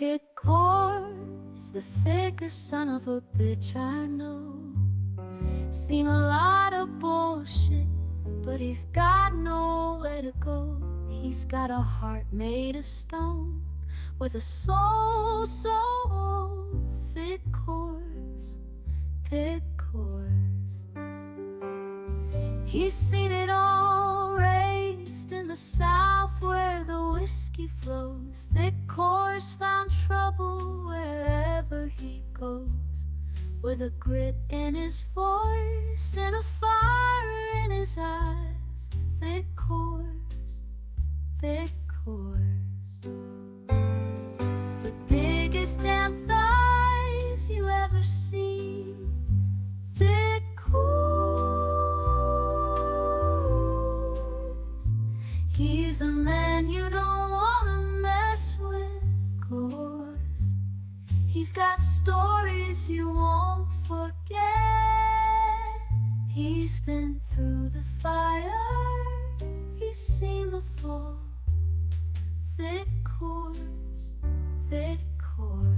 It Kohrs, the thickest son of a bitch I know. Seen a lot of bullshit, but he's got nowhere to go. He's got a heart made of stone, with a soul so thick Kohrs, thick Kohrs. He's seen it all, raised in the South where the whiskey flows. Thick Kohrs found trouble wherever he goes, with a grit in his voice and a fire in his eyes. Thick Kohrs, thick Kohrs. The biggest damn thighs you ever see. Thick Kohrs. He's a man you don't wanna mess with, Kohrs. He's got stories you won't forget. He's been through the fire, he's seen the fall. Thick Kohrs, thick Kohrs.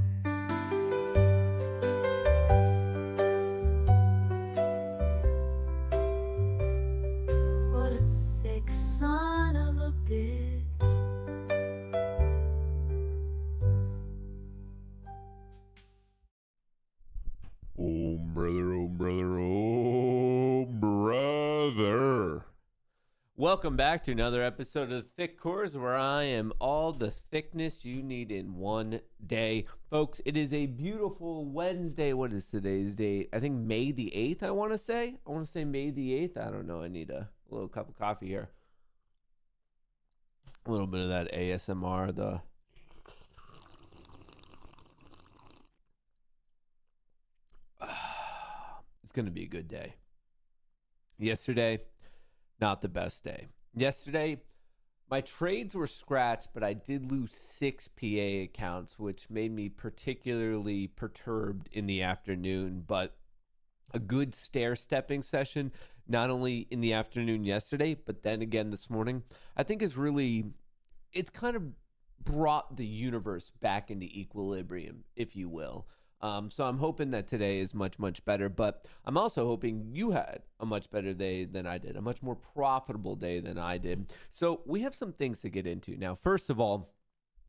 What a thick son of a bitch. Oh, brother, oh, brother, oh, brother. Welcome back to another episode of Thick Kohrs, where I am all the thickness you need in one day. Folks, it is a beautiful Wednesday. What is today's date? I think May the 8th, I want to say. May the 8th. I don't know. I need a little cup of coffee here. A little bit of that ASMR, It's going to be a good day. Yesterday, not the best day. Yesterday, my trades were scratched, but I did lose 6 PA accounts, which made me particularly perturbed in the afternoon. But a good stair-stepping session, not only in the afternoon yesterday, but then again this morning, I think it's kind of brought the universe back into equilibrium, if you will. So I'm hoping that today is much, much better, but I'm also hoping you had a much better day than I did, a much more profitable day than I did. So we have some things to get into. Now, first of all,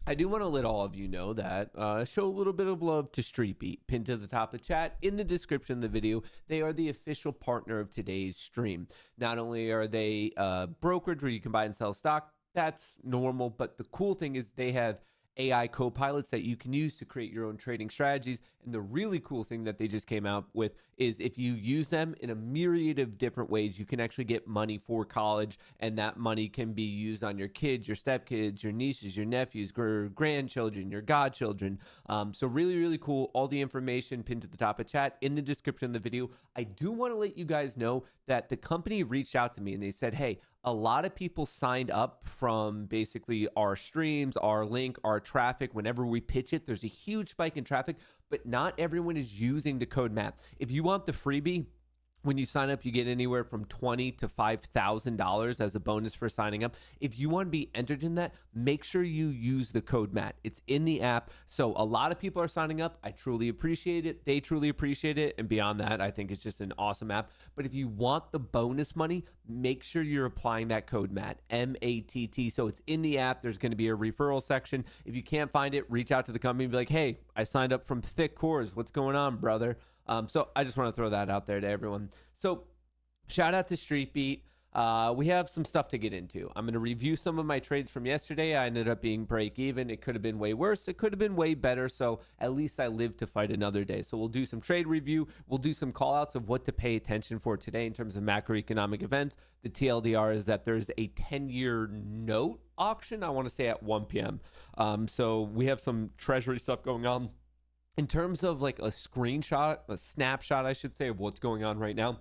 I do want to let all of you know that show a little bit of love to StreetBeat, pinned to the top of the chat in the description of the video. They are the official partner of today's stream. Not only are they a brokerage where you can buy and sell stock, that's normal, but the cool thing is they have AI co-pilots that you can use to create your own trading strategies. And the really cool thing that they just came out with is if you use them in a myriad of different ways, you can actually get money for college, and that money can be used on your kids, your stepkids, your nieces, your nephews, your grandchildren, your godchildren. So really, really cool. All the information pinned to the top of chat in the description of the video. I do want to let you guys know that the company reached out to me and they said, hey, a lot of people signed up from basically our streams, our link, our traffic. Whenever we pitch it, there's a huge spike in traffic, but not everyone is using the code MAP. If you want the freebie, when you sign up, you get anywhere from $20,000 to $5,000 as a bonus for signing up. If you want to be entered in that, make sure you use the code MAT. It's in the app. So a lot of people are signing up. I truly appreciate it. They truly appreciate it. And beyond that, I think it's just an awesome app. But if you want the bonus money, make sure you're applying that code MAT, M-A-T-T. So it's in the app. There's going to be a referral section. If you can't find it, reach out to the company and be like, hey, I signed up from Thick Kohrs. What's going on, brother? So I just want to throw that out there to everyone. So shout out to StreetBeat. We have some stuff to get into. I'm going to review some of my trades from yesterday. I ended up being break even. It could have been way worse. It could have been way better. So at least I lived to fight another day. So we'll do some trade review. We'll do some call outs of what to pay attention for today in terms of macroeconomic events. The TLDR is that there's a 10-year note auction, I want to say at 1 p.m. So we have some treasury stuff going on. In terms of like a snapshot, I should say, of what's going on right now,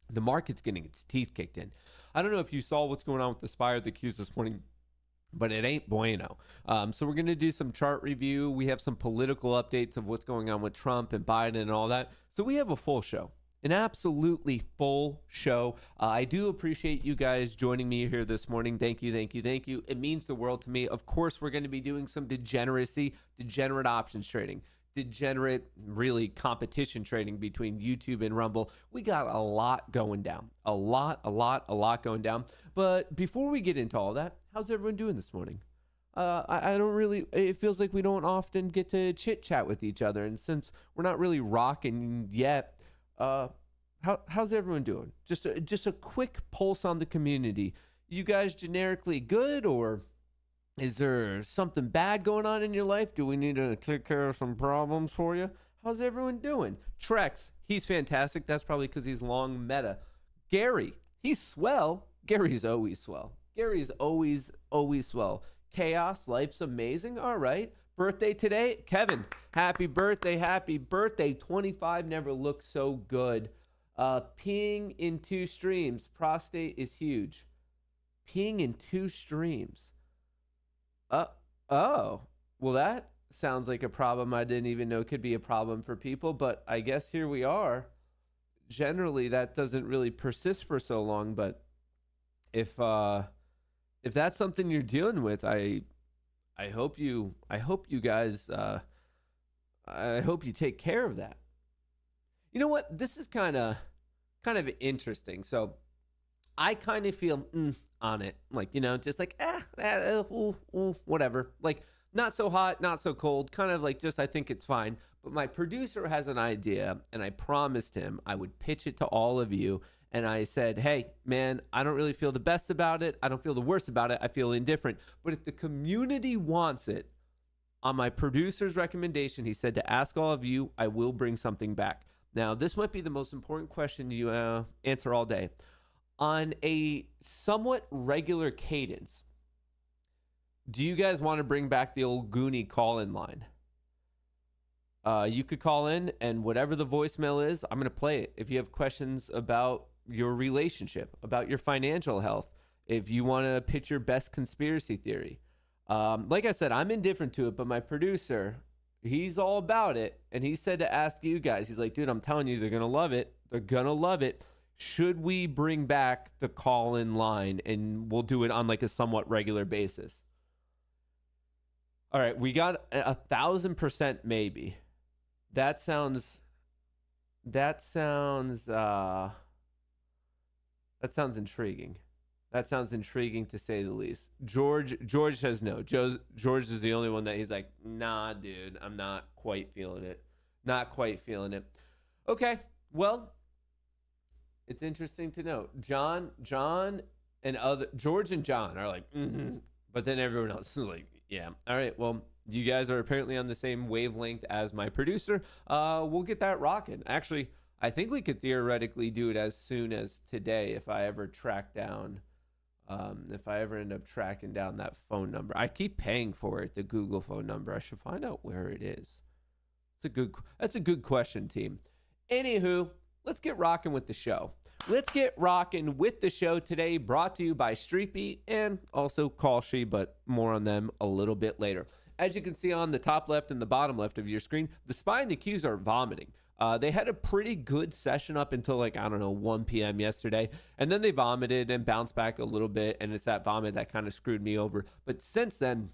the market's getting its teeth kicked in. I don't know if you saw what's going on with the SPY, the Qs this morning, but it ain't bueno. So we're going to do some chart review. We have some political updates of what's going on with Trump and Biden and all that. So we have a full show. An absolutely full show. I do appreciate you guys joining me here this morning. Thank you, thank you, thank you. It means the world to me. Of course, we're going to be doing some degenerate options trading, degenerate, really competition trading between YouTube and Rumble. We got a lot going down, a lot going down. But before we get into all that, how's everyone doing this morning? I don't really, it feels like we don't often get to chit chat with each other. And since we're not really rocking yet, how's everyone doing? Just a quick pulse on the community. You guys generically good, or is there something bad going on in your life? Do we need to take care of some problems for you? How's everyone doing? Trex, he's fantastic. That's probably because he's long meta. Gary, he's swell. Gary's always swell. Gary's always swell. Chaos, life's amazing. All right. Birthday today, Kevin. Happy birthday, 25 never looked so good. Peeing in 2 streams. Prostate is huge. Peeing in 2 streams. Oh. Well, that sounds like a problem I didn't even know could be a problem for people, but I guess here we are. Generally, that doesn't really persist for so long, but if that's something you're dealing with, I hope you guys, I hope you take care of that. You know what? This is kind of interesting. So I kind of feel on it, like, just like, whatever. Like, not so hot, not so cold, kind of like just, I think it's fine. But my producer has an idea, and I promised him I would pitch it to all of you. And I said, hey, man, I don't really feel the best about it. I don't feel the worst about it. I feel indifferent. But if the community wants it, on my producer's recommendation, he said to ask all of you, I will bring something back. Now, this might be the most important question you answer all day. On a somewhat regular cadence, do you guys want to bring back the old Goonie call-in line? You could call in, and whatever the voicemail is, I'm going to play it. If you have questions about your relationship, about your financial health, if you want to pitch your best conspiracy theory. Like I said, I'm indifferent to it, but my producer, he's all about it. And he said to ask you guys, he's like, dude, I'm telling you, they're going to love it. They're going to love it. Should we bring back the call-in line? And we'll do it on like a somewhat regular basis. All right, we got 1,000% maybe. That sounds intriguing. That sounds intriguing to say the least. George says no. George is the only one that he's like, nah, dude, I'm not quite feeling it. Not quite feeling it. Okay, well, it's interesting to note. John and George and John are like, but then everyone else is like, yeah. All right, well, you guys are apparently on the same wavelength as my producer. We'll get that rocking. Actually, I think we could theoretically do it as soon as today if I ever end up tracking down that phone number. I keep paying for it, the Google phone number. I should find out where it is. That's a good question, team. Anywho, let's get rocking with the show. Let's get rocking with the show today, brought to you by StreetBeat and also Kohrs, but more on them a little bit later. As you can see on the top left and the bottom left of your screen, the SPY and the Qs are vomiting. They had a pretty good session up until 1 p.m. yesterday, and then they vomited and bounced back a little bit, and it's that vomit that kind of screwed me over. But since then,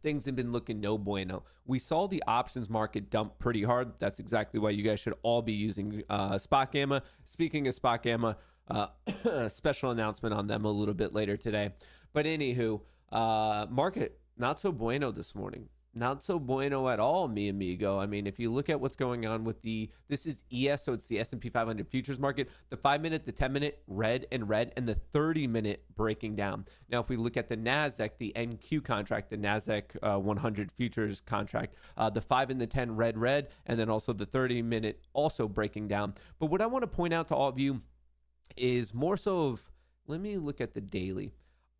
things have been looking no bueno. We saw the options market dump pretty hard. That's exactly why you guys should all be using Spot Gamma. Speaking of Spot Gamma, special announcement on them a little bit later today. But anywho, market not so bueno this morning. Not so bueno at all, mi amigo. I mean, if you look at what's going on with this is ES, so it's the S&P 500 futures market, the 5-minute, the 10-minute, red, and the 30-minute breaking down. Now, if we look at the NASDAQ, the NQ contract, the NASDAQ 100 futures contract, the 5 and the 10, red, and then also the 30-minute also breaking down. But what I want to point out to all of you is more so of, let me look at the daily.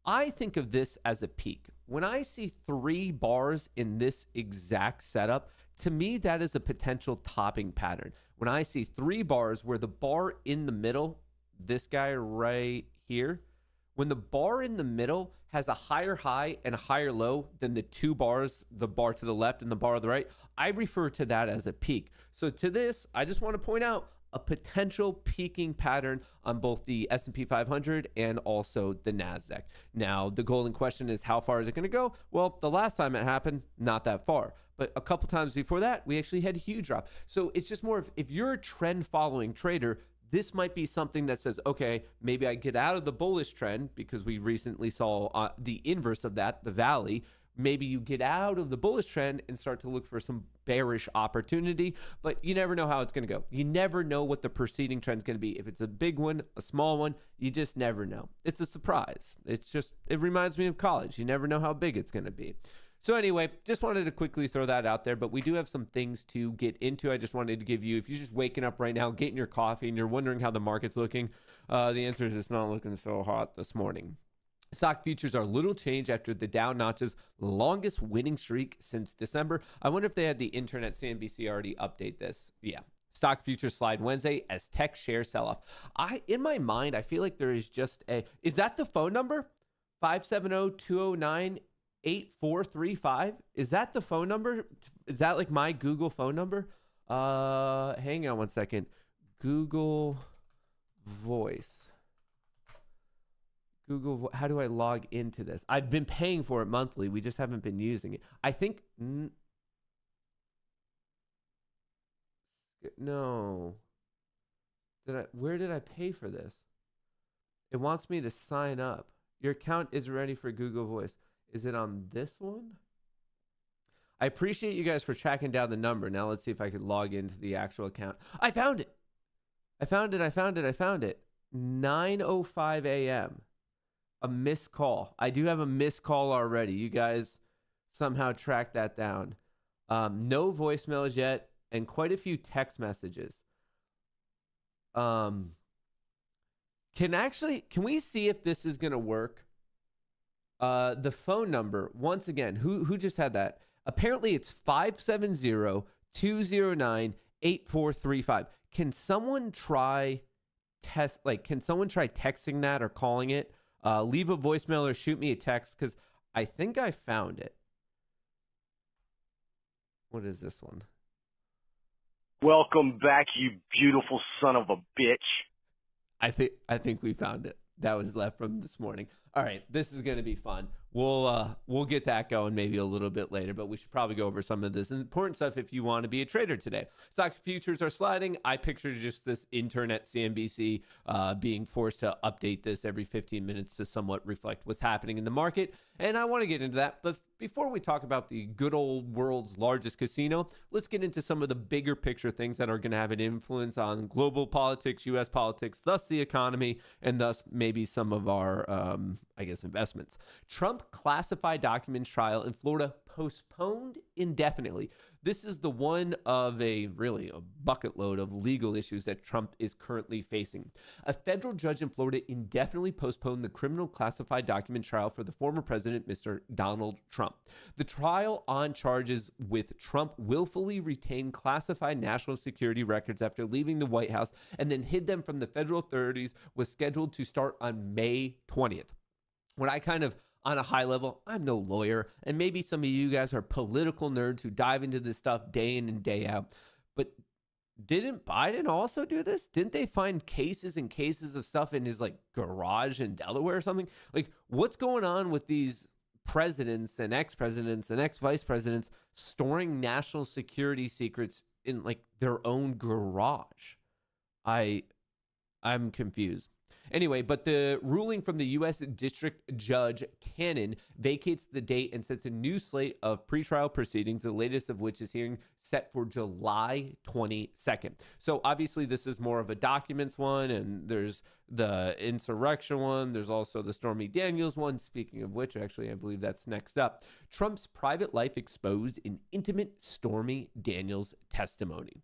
I think of this as a peak. When I see 3 bars in this exact setup, to me, that is a potential topping pattern. When I see 3 bars where the bar in the middle, this guy right here, when the bar in the middle has a higher high and a higher low than the 2 bars, the bar to the left and the bar to the right, I refer to that as a peak. So to this, I just want to point out, a potential peaking pattern on both the S&P 500 and also the NASDAQ. Now, the golden question is, how far is it going to go? Well, the last time it happened, not that far. But a couple times before that, we actually had a huge drop. So it's just more of, if you're a trend following trader, this might be something that says, okay, maybe I get out of the bullish trend, because we recently saw the inverse of that, the valley. Maybe you get out of the bullish trend and start to look for some bearish opportunity, but you never know how it's going to go. You never know what the preceding trend is going to be. If it's a big one, a small one, you just never know. It's a surprise. It reminds me of college. You never know how big it's going to be. So anyway, just wanted to quickly throw that out there, but we do have some things to get into. I just wanted to give you, if you're just waking up right now, getting your coffee, and you're wondering how the market's looking, the answer is it's not looking so hot this morning. Stock futures are little change after the Dow notches longest winning streak since December. I wonder if they had the internet CNBC already update this. Yeah. Stock futures slide Wednesday as tech share sell off. In my mind, I feel like there is just is that the phone number? 570-209-8435. Is that the phone number? Is that like my Google phone number? Hang on one second. Google Voice. How do I log into this? I've been paying for it monthly. We just haven't been using it. I think, no. Where did I pay for this? It wants me to sign up. Your account is ready for Google Voice. Is it on this one? I appreciate you guys for tracking down the number. Now let's see if I could log into the actual account. I found it. I found it. 9:05 a.m. A missed call. I do have a missed call already. You guys somehow tracked that down. No voicemails yet, and quite a few text messages. Can we see if this is going to work? The phone number, once again, who just had that? Apparently it's 570-209-8435. Can someone try texting that or calling it? Leave a voicemail or shoot me a text, because I think I found it. What is this one? Welcome back, you beautiful son of a bitch. I think we found it. That was left from this morning. All right, this is going to be fun. We'll get that going maybe a little bit later, but we should probably go over some of this important stuff if you want to be a trader today. Stock futures are sliding. I picture just this internet CNBC being forced to update this every 15 minutes to somewhat reflect what's happening in the market, and I want to get into that. But before we talk about the good old world's largest casino, let's get into some of the bigger picture things that are going to have an influence on global politics, U.S. politics, thus the economy, and thus maybe some of our investments. Trump classified documents trial in Florida postponed indefinitely. This is the one of a bucket load of legal issues that Trump is currently facing. A federal judge in Florida indefinitely postponed the criminal classified document trial for the former president, Mr. Donald Trump. The trial on charges with Trump willfully retained classified national security records after leaving the White House and then hid them from the federal authorities was scheduled to start on May 20th. When I on a high level, I'm no lawyer, and maybe some of you guys are political nerds who dive into this stuff day in and day out, but didn't Biden also do this? Didn't they find cases and cases of stuff in his garage in Delaware or something? What's going on with these presidents and ex-presidents and ex-vice presidents storing national security secrets in their own garage? I'm confused. Anyway, but the ruling from the U.S. District Judge Cannon vacates the date and sets a new slate of pretrial proceedings, the latest of which is hearing set for July 22nd. So obviously this is more of a documents one, and there's the insurrection one. There's also the Stormy Daniels one. Speaking of which, actually, I believe that's next up. Trump's private life exposed in intimate Stormy Daniels testimony.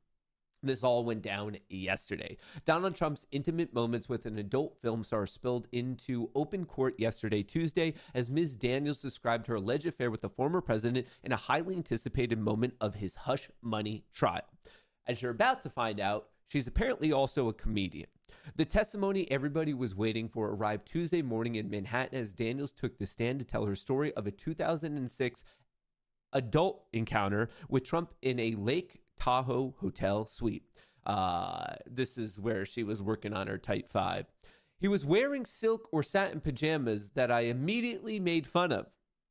This all went down yesterday. Donald Trump's intimate moments with an adult film star spilled into open court yesterday, Tuesday, as Ms. Daniels described her alleged affair with the former president in a highly anticipated moment of his hush money trial. As you're about to find out, she's apparently also a comedian. The testimony everybody was waiting for arrived Tuesday morning in Manhattan as Daniels took the stand to tell her story of a 2006 adult encounter with Trump in a Lake Tahoe hotel suite. This is where she was working on her Type 5. He was wearing silk or satin pajamas that I immediately made fun of.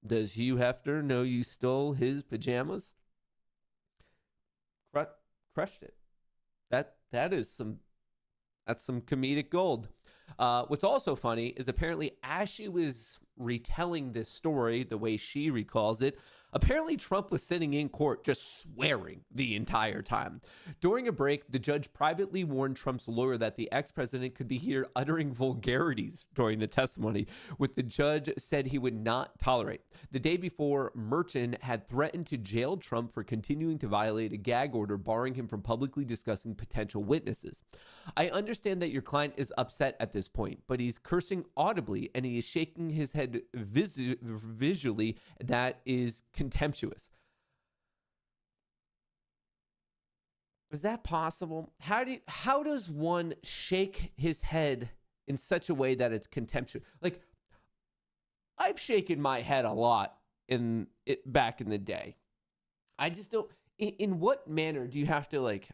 Does Hugh Hefner know you stole his pajamas? Crushed it. That's some comedic gold. What's also funny is apparently as she was retelling this story, the way she recalls it, apparently Trump was sitting in court just swearing the entire time. During a break, the judge privately warned Trump's lawyer that the ex-president could be heard uttering vulgarities during the testimony, which the judge said he would not tolerate. The day before, Merchant had threatened to jail Trump for continuing to violate a gag order barring him from publicly discussing potential witnesses. I understand that your client is upset at this point, but he's cursing audibly and he is shaking his head visually. That is contemptuous. Is that possible? How does one shake his head in such a way that it's contemptuous? Like, I've shaken my head a lot back in the day. I just don't. In what manner do you have to like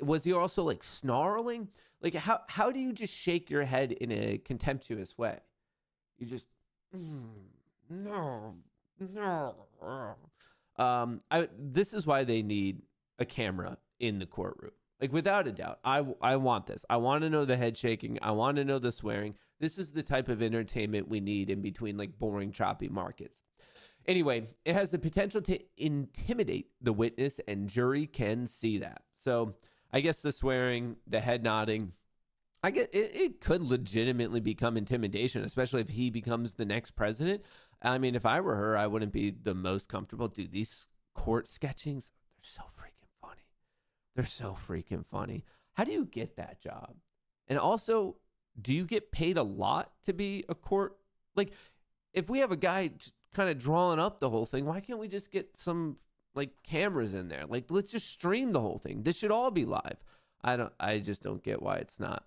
was he also like snarling? Like how do you just shake your head in a contemptuous way? You just no. This is why they need a camera in the courtroom. Like, without a doubt, I want this. I want to know the head shaking. I want to know the swearing. This is the type of entertainment we need in between like boring, choppy markets. Anyway, it has the potential to intimidate the witness, and jury can see that. So I guess the swearing, the head nodding, I get it could legitimately become intimidation, especially if he becomes the next president. I mean, if I were her, I wouldn't be the most comfortable. Dude, these court sketchings, they're so freaking funny. They're so freaking funny. How do you get that job? And also, do you get paid a lot to be a court? Like, if we have a guy kind of drawing up the whole thing, why can't we just get some like cameras in there? Like, let's just stream the whole thing. This should all be live. I just don't get why it's not.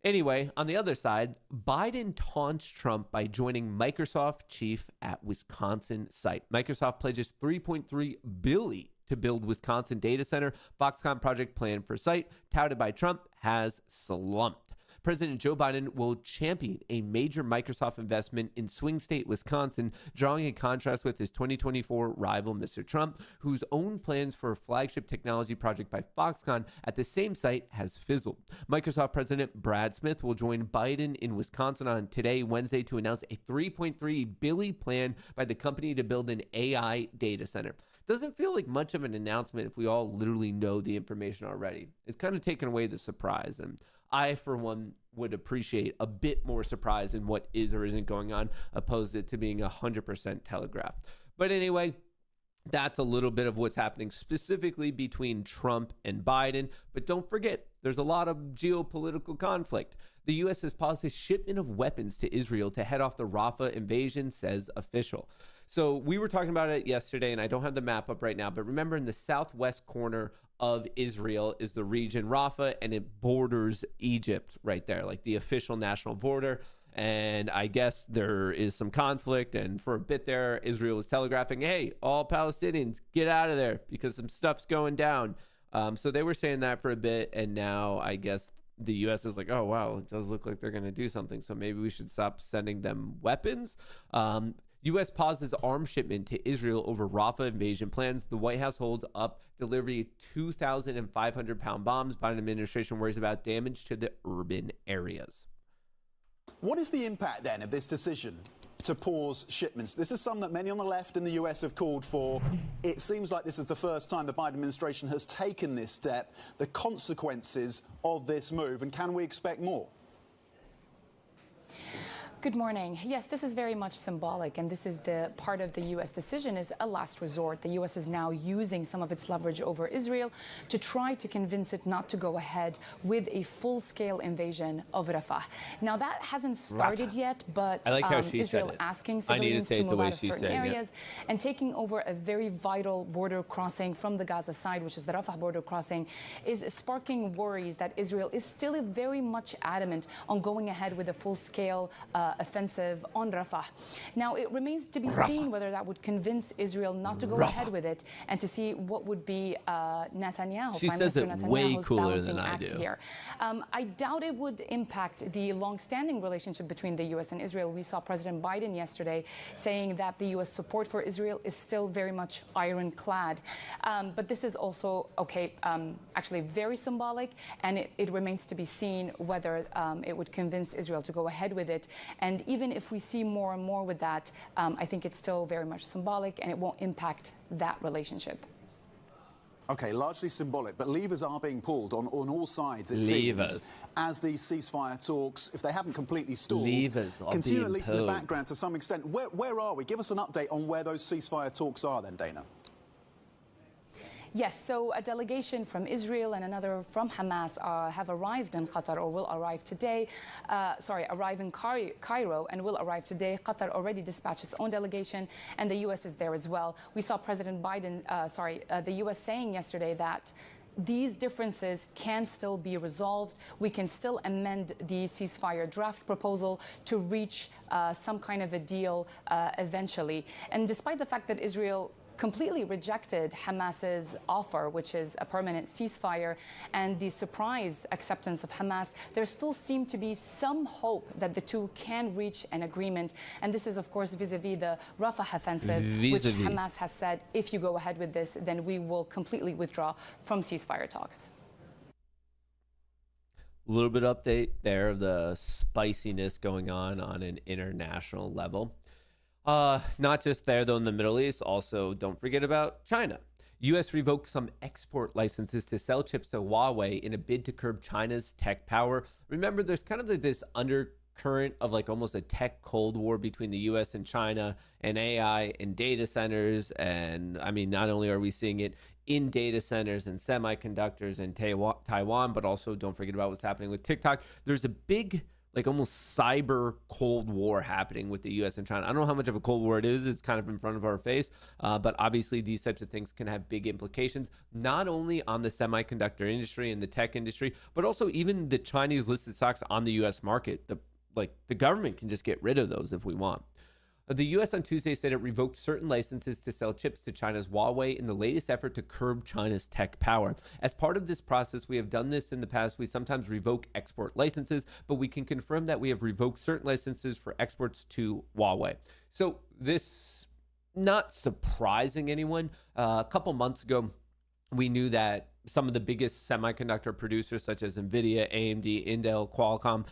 Anyway, on the other side, Biden taunts Trump by joining Microsoft chief at Wisconsin site. Microsoft pledges $3.3 billion to build Wisconsin data center. Foxconn project plan for site, touted by Trump, has slumped. President Joe Biden will champion a major Microsoft investment in swing state Wisconsin, drawing a contrast with his 2024 rival, Mr. Trump, whose own plans for a flagship technology project by Foxconn at the same site has fizzled. Microsoft President Brad Smith will join Biden in Wisconsin on today, Wednesday, to announce a $3.3 billion plan by the company to build an AI data center. Doesn't feel like much of an announcement if we all literally know the information already. It's kind of taken away the surprise, and I, for one, would appreciate a bit more surprise in what is or isn't going on, opposed to being 100% telegraphed. But anyway, that's a little bit of what's happening specifically between Trump and Biden. But don't forget, there's a lot of geopolitical conflict. The U.S. has paused its shipment of weapons to Israel to head off the Rafah invasion, says official. So we were talking about it yesterday, and I don't have the map up right now, but remember in the southwest corner of Israel is the region Rafah, and it borders Egypt right there, like the official national border. And I guess there is some conflict, and for a bit there, Israel was telegraphing, hey, all Palestinians, get out of there because some stuff's going down. So they were saying that for a bit, and now I guess the U.S. is like, oh, wow, it does look like they're going to do something, so maybe we should stop sending them weapons. U.S. pauses arms shipment to Israel over Rafah invasion plans. The White House holds up delivery of 2,500-pound bombs. Biden administration worries about damage to the urban areas. What is the impact, then, of this decision to pause shipments? This is something that many on the left in the U.S. have called for. It seems like this is the first time the Biden administration has taken this step. The consequences of this move, and can we expect more? Good morning. Yes, this is very much symbolic, and this is the part of the U.S. decision is a last resort. The U.S. is now using some of its leverage over Israel to try to convince it not to go ahead with a full-scale invasion of Rafah. Now, that hasn't started yet, but I like how she Israel said it. asking I need to civilians say to it the move way out of she's certain saying it. areas and taking over a very vital border crossing from the Gaza side, which is the Rafah border crossing, is sparking worries that Israel is still very much adamant on going ahead with a full-scale offensive on Rafah. Now, it remains to be seen whether that would convince Israel not to go ahead with it, and to see what would be Netanyahu, She Prime says Minister it way Netanyahu's cooler balancing than I act do. here. I doubt it would impact the long-standing relationship between the U.S. and Israel. We saw President Biden yesterday saying that the U.S. support for Israel is still very much ironclad. But this is also, actually very symbolic, and it remains to be seen whether it would convince Israel to go ahead with it. And even if we see more and more with that, I think it's still very much symbolic, and it won't impact that relationship. Okay, largely symbolic, but levers are being pulled on all sides, it Levers. seems, as these ceasefire talks, if they haven't completely stalled, Levers are continue being at least in the pulled. background to some extent. Where are we? Give us an update on where those ceasefire talks are then, Dana. Yes, so a delegation from Israel and another from Hamas have arrived in Qatar, or will arrive today. Arrive in Cairo and will arrive today. Qatar already dispatched its own delegation, and the U.S. is there as well. We saw President Biden, the U.S. saying yesterday that these differences can still be resolved. We can still amend the ceasefire draft proposal to reach some kind of a deal eventually. And despite the fact that Israel completely rejected Hamas's offer, which is a permanent ceasefire, and the surprise acceptance of Hamas, there still seemed to be some hope that the two can reach an agreement. And this is, of course, vis-a-vis the Rafah offensive, which Hamas has said, if you go ahead with this, then we will completely withdraw from ceasefire talks. A little bit update there of the spiciness going on an international level. Not just there, though, in the Middle East. Also, don't forget about China. U.S. revoked some export licenses to sell chips to Huawei in a bid to curb China's tech power. Remember, there's kind of like this undercurrent of like almost a tech cold war between the U.S. and China and AI and data centers. And I mean, not only are we seeing it in data centers and semiconductors in Taiwan, but also don't forget about what's happening with TikTok. There's a big, like almost cyber cold war happening with the U.S. and China. I don't know how much of a cold war it is. It's kind of in front of our face. But obviously these types of things can have big implications, not only on the semiconductor industry and the tech industry, but also even the Chinese listed stocks on the U.S. market. The government can just get rid of those if we want. The U.S. on Tuesday said it revoked certain licenses to sell chips to China's Huawei in the latest effort to curb China's tech power. As part of this process, we have done this in the past. We sometimes revoke export licenses, but we can confirm that we have revoked certain licenses for exports to Huawei. So this, not surprising anyone. A couple months ago, we knew that some of the biggest semiconductor producers such as NVIDIA, AMD, Intel, Qualcomm,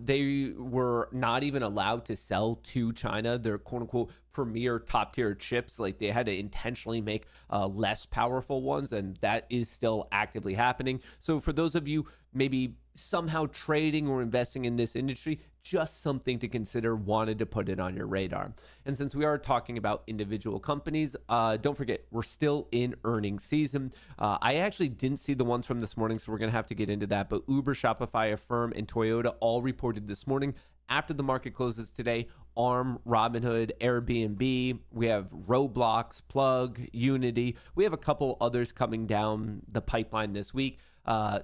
they were not even allowed to sell to China their quote unquote premier top tier chips. Like they had to intentionally make less powerful ones, and that is still actively happening. So for those of you maybe somehow trading or investing in this industry, just something to consider, wanted to put it on your radar. And since we are talking about individual companies, don't forget, we're still in earnings season. I actually didn't see the ones from this morning, so we're going to have to get into that. But Uber, Shopify, Affirm, and Toyota all reported this morning. After the market closes today, Arm, Robinhood, Airbnb, we have Roblox, Plug, Unity. We have a couple others coming down the pipeline this week.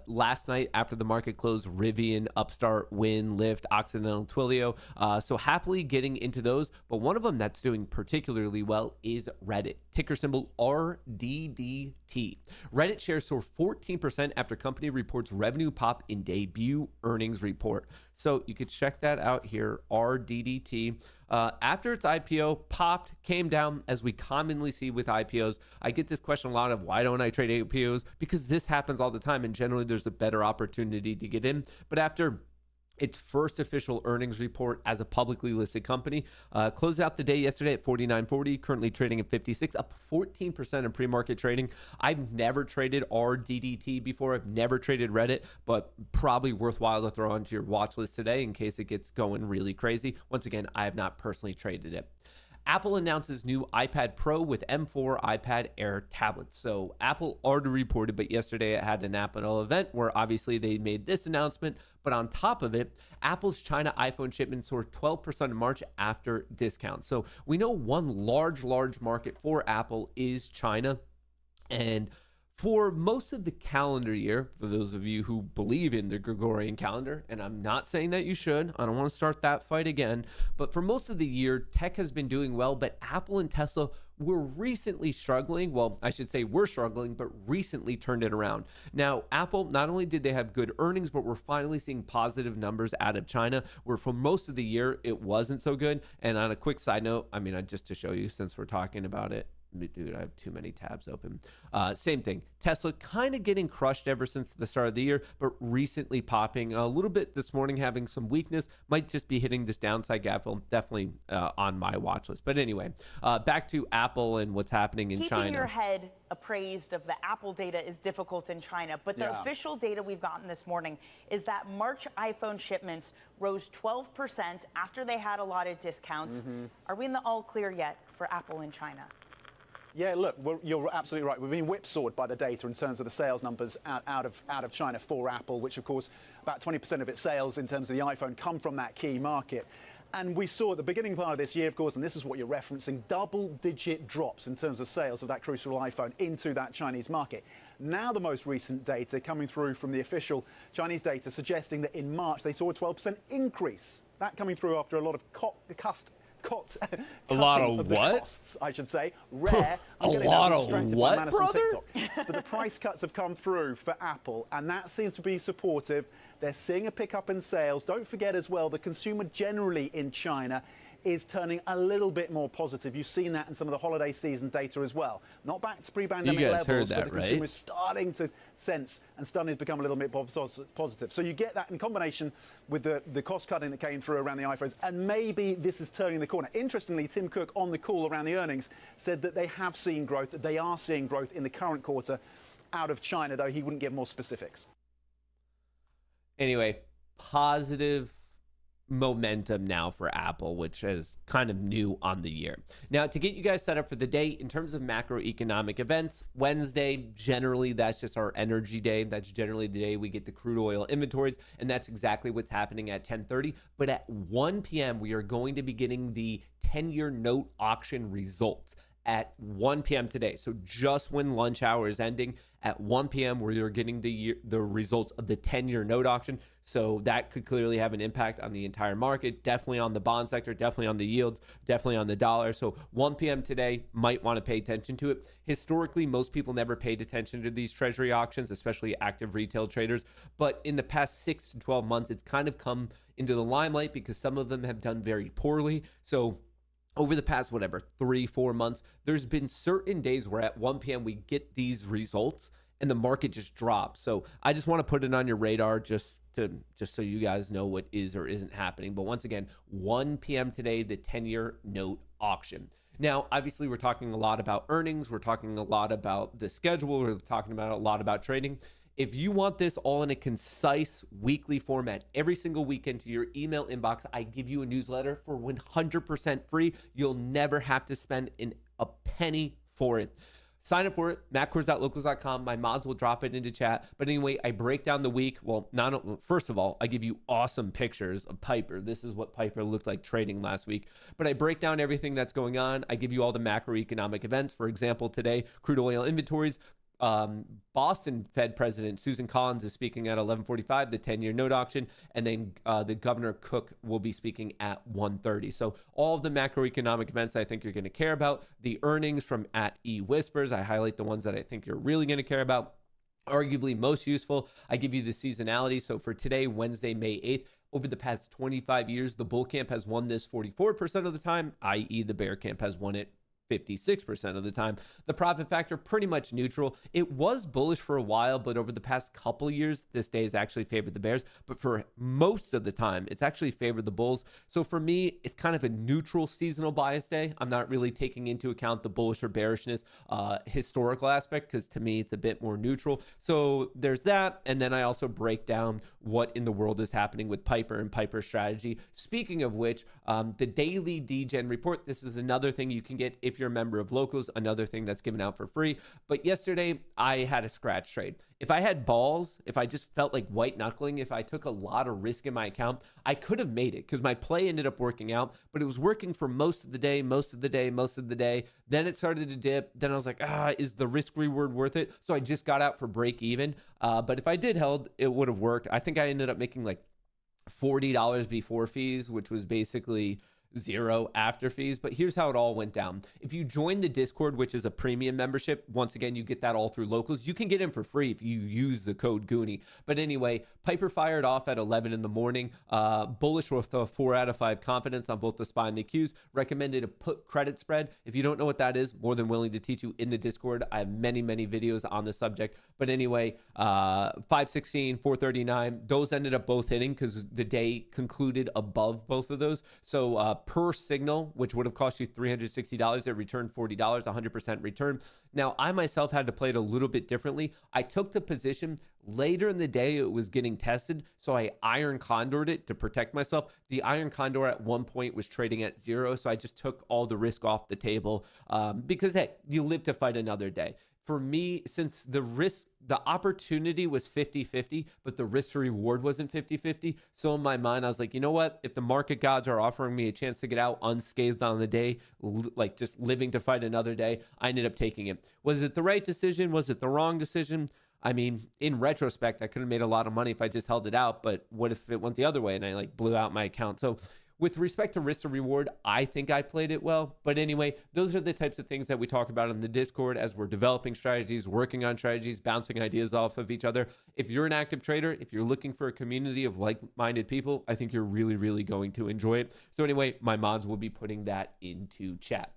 Last night after the market closed, Rivian, Upstart, Wynn, Lyft, Occidental, Twilio. So happily getting into those. But one of them that's doing particularly well is Reddit, ticker symbol RDDT. Reddit shares soar 14% after company reports revenue pop in debut earnings report. So you could check that out here, RDDT. After its IPO, popped, came down, as we commonly see with IPOs. I get this question a lot of, why don't I trade IPOs? Because this happens all the time, and generally there's a better opportunity to get in. But after its first official earnings report as a publicly listed company, closed out the day yesterday at $49.40, currently trading at $56, up 14% in pre-market trading. I've never traded RDDT before. I've never traded Reddit, but probably worthwhile to throw onto your watch list today in case it gets going really crazy. Once again, I have not personally traded it. Apple announces new iPad Pro with M4 iPad Air tablets. So Apple already reported, but yesterday it had an Apple event where obviously they made this announcement. But on top of it, Apple's China iPhone shipments soared 12% in March after discounts. So we know one large market for Apple is China. And For most of the calendar year, for those of you who believe in the Gregorian calendar, and I'm not saying that you should, I don't want to start that fight again, but for most of the year, tech has been doing well, but Apple and Tesla were recently struggling. Well, I should say we're struggling, but recently turned it around. Now, Apple, not only did they have good earnings, but we're finally seeing positive numbers out of China, where for most of the year, it wasn't so good. And on a quick side note, I mean, just to show you, since we're talking about it, dude, I have too many tabs open. Same thing. Tesla kind of getting crushed ever since the start of the year, but recently popping a little bit this morning, having some weakness. Might just be hitting this downside gap. Well, definitely on my watch list. But anyway, back to Apple and what's happening in China. Keeping your head appraised of the Apple data is difficult in China, but the official data we've gotten this morning is that March iPhone shipments rose 12% after they had a lot of discounts. Are we in the all clear yet for Apple in China? Yeah, look, you're absolutely right. We've been whipsawed by the data in terms of the sales numbers out of China for Apple, which, of course, about 20% of its sales in terms of the iPhone come from that key market. And we saw at the beginning part of this year, of course, and this is what you're referencing, double-digit drops in terms of sales of that crucial iPhone into that Chinese market. Now the most recent data coming through from the official Chinese data suggesting that in March they saw a 12% increase. That coming through after a lot of a lot of the what? Costs, I should say. Rare. A lot of what, brother? But the price cuts have come through for Apple, and that seems to be supportive. They're seeing a pickup in sales. Don't forget as well, the consumer generally in China is turning a little bit more positive. You've seen that in some of the holiday season data as well. Not back to pre-pandemic levels, but the consumer is starting to sense and starting to become a little bit positive. So you get that in combination with the cost cutting that came through around the iPhones, and maybe this is turning the corner. Interestingly, Tim Cook on the call around the earnings said that they have seen growth, that they are seeing growth in the current quarter out of China, though he wouldn't give more specifics. Anyway, positive momentum now for Apple, which is kind of new on the year. Now, to get you guys set up for the day, in terms of macroeconomic events, Wednesday, generally, that's just our energy day. That's generally the day we get the crude oil inventories, and that's exactly what's happening at 10:30. But at 1 p.m., we are going to be getting the 10-year note auction results at 1 p.m. today. So just when lunch hour is ending, at 1 p.m., where you're getting the results of the 10-year note auction. So that could clearly have an impact on the entire market, definitely on the bond sector, definitely on the yields, definitely on the dollar. So 1 p.m. today, might want to pay attention to it. Historically, most people never paid attention to these treasury auctions, especially active retail traders. But in the past 6 to 12 months, it's kind of come into the limelight because some of them have done very poorly. So over the past, 3-4 months, there's been certain days where at 1 p.m. we get these results and the market just drops. So I just want to put it on your radar just so you guys know what is or isn't happening. But once again, 1 p.m. today, the 10-year note auction. Now, obviously, we're talking a lot about earnings. We're talking a lot about the schedule. We're talking about a lot about trading. If you want this all in a concise weekly format every single weekend to your email inbox, I give you a newsletter for 100% free. You'll never have to spend a penny for it. Sign up for it, mattkohrs.locals.com. My mods will drop it into chat. But anyway, I break down the week. Well, first of all, I give you awesome pictures of Piper. This is what Piper looked like trading last week. But I break down everything that's going on. I give you all the macroeconomic events. For example, today, crude oil inventories. Boston Fed President Susan Collins is speaking at 11:45, the 10-year note auction, and then the Governor Cook will be speaking at 1:30. So all of the macroeconomic events I think you're going to care about. The earnings from at eWhispers, I highlight the ones that I think you're really going to care about. Arguably most useful, I give you the seasonality. So for today, Wednesday, May 8th, over the past 25 years, the bull camp has won this 44% of the time, i.e. the bear camp has won it 56% of the time. The profit factor, pretty much neutral. It was bullish for a while, but over the past couple years, this day has actually favored the bears. But for most of the time, it's actually favored the bulls. So for me, it's kind of a neutral seasonal bias day. I'm not really taking into account the bullish or bearishness historical aspect, because to me, it's a bit more neutral. So there's that. And then I also break down what in the world is happening with Piper and Piper's strategy. Speaking of which, the daily Degen report, this is another thing you can get if if you're a member of Locals, another thing that's given out for free. But yesterday I had a scratch trade. If I had balls, if I just felt like white knuckling, if I took a lot of risk in my account, I could have made it because my play ended up working out, but it was working for most of the day. Then it started to dip. Then I was like, is the risk reward worth it? So I just got out for break even. But if I did held, it would have worked. I think I ended up making like $40 before fees, which was basically zero after fees. But here's how it all went down. If you join the Discord, which is a premium membership, once again, you get that all through Locals. You can get in for free if you use the code Goonie. But anyway, Piper fired off at 11 in the morning. Bullish with a 4 out of 5 confidence on both the SPY and the Qs. Recommended a put credit spread. If you don't know what that is, more than willing to teach you in the Discord. I have many videos on the subject. But anyway, 516, 439, those ended up both hitting because the day concluded above both of those. So per signal, which would have cost you $360, it returned $40, 100% return. Now, I myself had to play it a little bit differently. I took the position later in the day, it was getting tested, so I iron condored it to protect myself. The iron condor at one point was trading at 0, so I just took all the risk off the table because, hey, you live to fight another day. For me, since the opportunity was 50-50, but the risk to reward wasn't 50-50. So in my mind, I was like, you know what? If the market gods are offering me a chance to get out unscathed on the day, like just living to fight another day, I ended up taking it. Was it the right decision? Was it the wrong decision? I mean, in retrospect, I could have made a lot of money if I just held it out, but what if it went the other way and I like blew out my account? So with respect to risk to reward, I think I played it well. But anyway, those are the types of things that we talk about in the Discord as we're developing strategies, working on strategies, bouncing ideas off of each other. If you're an active trader, if you're looking for a community of like-minded people, I think you're really going to enjoy it. So anyway, my mods will be putting that into chat.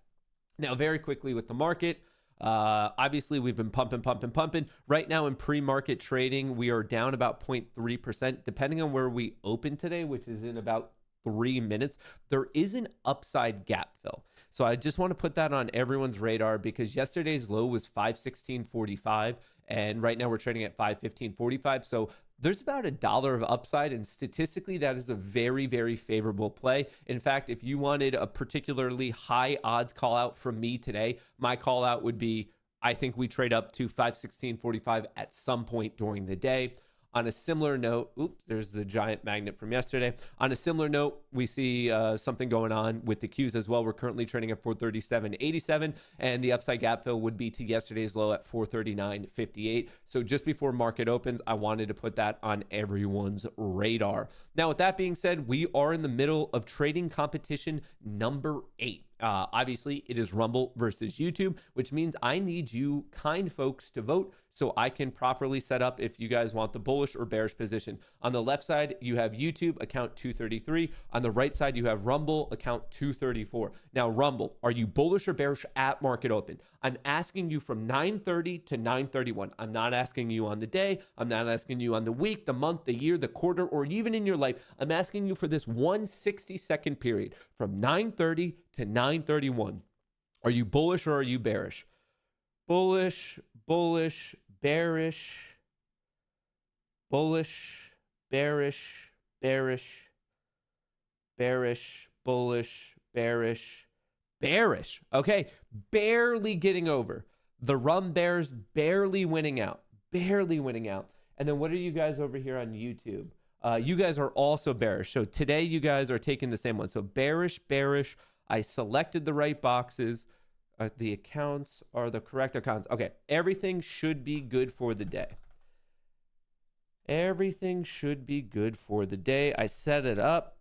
Now, very quickly with the market, obviously we've been pumping. Right now in pre-market trading, we are down about 0.3%, depending on where we open today, which is in about 3 minutes. There is an upside gap fill. So I just want to put that on everyone's radar because yesterday's low was 516.45 and right now we're trading at 515.45. So there's about $1 of upside, and statistically that is a very favorable play. In fact, if you wanted a particularly high odds call out from me today, my call out would be, I think we trade up to 516.45 at some point during the day. On a similar note, oops, there's the giant magnet from yesterday. On a similar note, we see something going on with the Qs as well. We're currently trading at 437.87, and the upside gap fill would be to yesterday's low at 439.58. So just before market opens, I wanted to put that on everyone's radar. Now, with that being said, we are in the middle of trading competition number 8. Obviously, it is Rumble versus YouTube, which means I need you kind folks to vote so I can properly set up if you guys want the bullish or bearish position. On the left side, you have YouTube, account 233. On the right side, you have Rumble, account 234. Now, Rumble, are you bullish or bearish at market open? I'm asking you from 9:30 to 9:31. I'm not asking you on the day. I'm not asking you on the week, the month, the year, the quarter, or even in your life. I'm asking you for this 160-second period from 9:30 to 9:31. Are you bullish or are you bearish? Bullish, bearish, bullish, bearish, bullish, bearish. Okay, barely getting over. The Rum Bears barely winning out. And then what are you guys over here on YouTube? You guys are also bearish. So today you guys are taking the same one. So bearish. I selected the right boxes. The accounts are the correct accounts. Okay, everything should be good for the day. I set it up.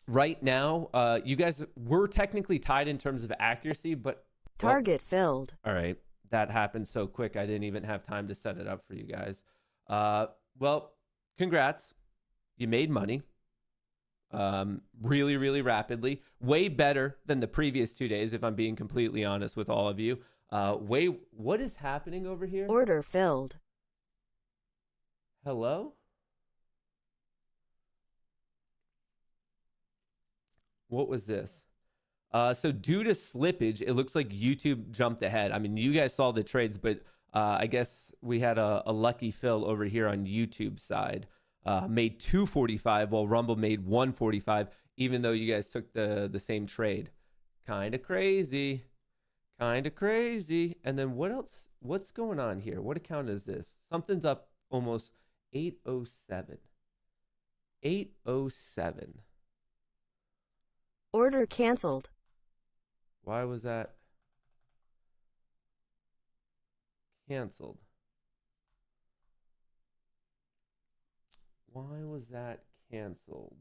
Right now, you guys, we're technically tied in terms of accuracy, but... Target filled. All right, that happened so quick, I didn't even have time to set it up for you guys. Well, congrats. You made money. Really rapidly. Way better than the previous 2 days, if I'm being completely honest with all of you. What is happening over here? Order filled. Hello? What was this? So due to slippage, it looks like YouTube jumped ahead. I mean, you guys saw the trades, but I guess we had a lucky fill over here on YouTube side. Made 245 while Rumble made 145, even though you guys took the same trade. Kind of crazy. Kind of crazy. And then what else? What's going on here? What account is this? Something's up almost 807. 807. Order canceled. Why was that canceled? Why was that canceled?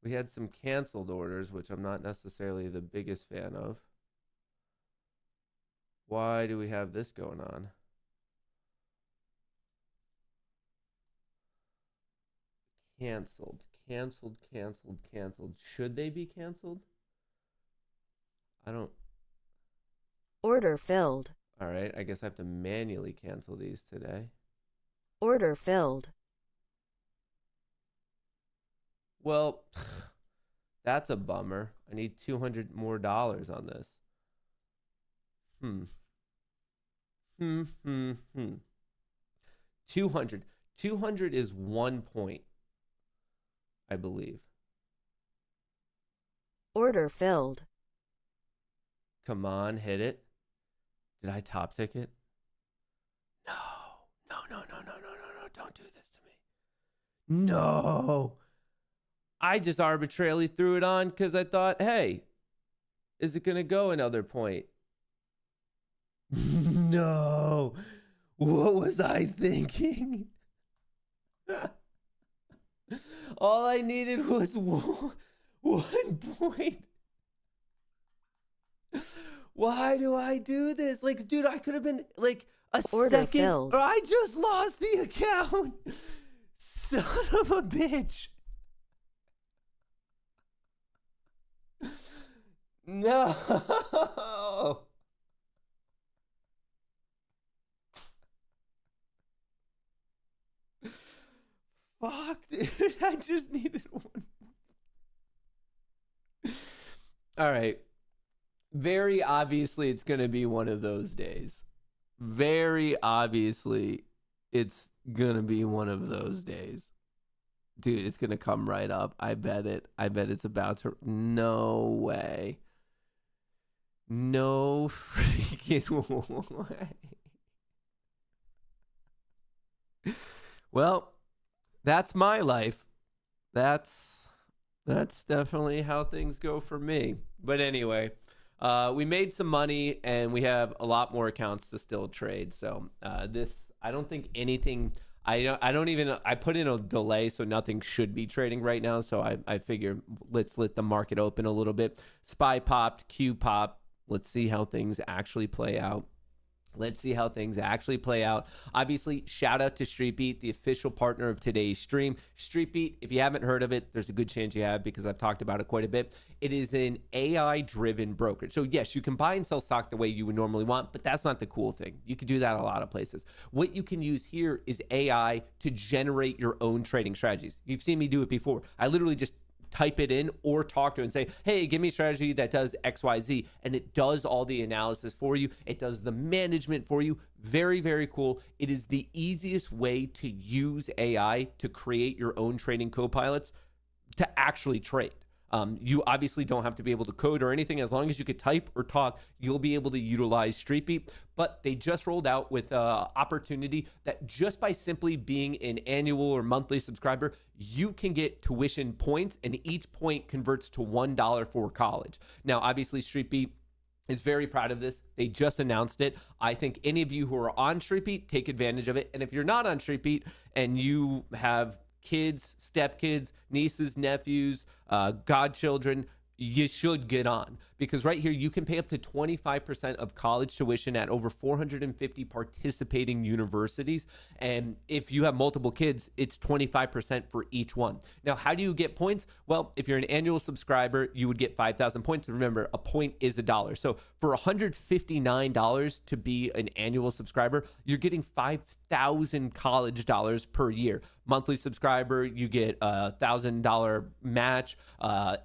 We had some canceled orders, which I'm not necessarily the biggest fan of. Why do we have this going on? Canceled, canceled, canceled, canceled. Should they be canceled? I don't. Order filled. All right, I guess I have to manually cancel these today. Order filled. Well, that's a bummer. I need $200 more on this. 200. 200 is 1 point, I believe. Order filled. Come on, hit it. Did I top ticket? No. No, no, no, no, no, no, no. Don't do this to me. No. I just arbitrarily threw it on because I thought, hey, is it going to go another point? No. What was I thinking? All I needed was 1 point. Why do I do this? Like, dude, I could have been like a Order second. filled. I just lost the account. Son of a bitch. No. Fuck, dude. I just needed one. All right. Very obviously, it's going to be one of those days. Very obviously, it's going to be one of those days. Dude, it's going to come right up. I bet it. I bet it's about to. No way. No freaking way. Well, that's my life. That's definitely how things go for me. But anyway, we made some money and we have a lot more accounts to still trade. So this, I don't think anything. I put in a delay, so nothing should be trading right now. So I figure let's let the market open a little bit. SPY popped, Q popped. Let's see how things actually play out. Obviously, shout out to StreetBeat, the official partner of today's stream. StreetBeat, if you haven't heard of it, there's a good chance you have because I've talked about it quite a bit. It is an AI-driven brokerage. So yes, you can buy and sell stock the way you would normally want, but that's not the cool thing. You can do that a lot of places. What you can use here is AI to generate your own trading strategies. You've seen me do it before. I literally just type it in or talk to it and say, hey, give me a strategy that does XYZ. And it does all the analysis for you. It does the management for you. Very, very cool. It is the easiest way to use AI to create your own trading co-pilots to actually trade. You obviously don't have to be able to code or anything. As long as you could type or talk, you'll be able to utilize StreetBeat. But they just rolled out with an opportunity that just by simply being an annual or monthly subscriber, you can get tuition points, and each point converts to $1 for college. Now, obviously, StreetBeat is very proud of this. They just announced it. I think any of you who are on StreetBeat, take advantage of it. And if you're not on StreetBeat and you have kids, stepkids, nieces, nephews, godchildren, you should get on, because right here you can pay up to 25% of college tuition at over 450 participating universities. And if you have multiple kids, it's 25% for each one. Now, how do you get points? Well, if you're an annual subscriber, you would get 5,000 points. Remember, a point is $1. So for $159 to be an annual subscriber, you're getting 5,000 college dollars per year. Monthly subscriber, you get a $1,000 match.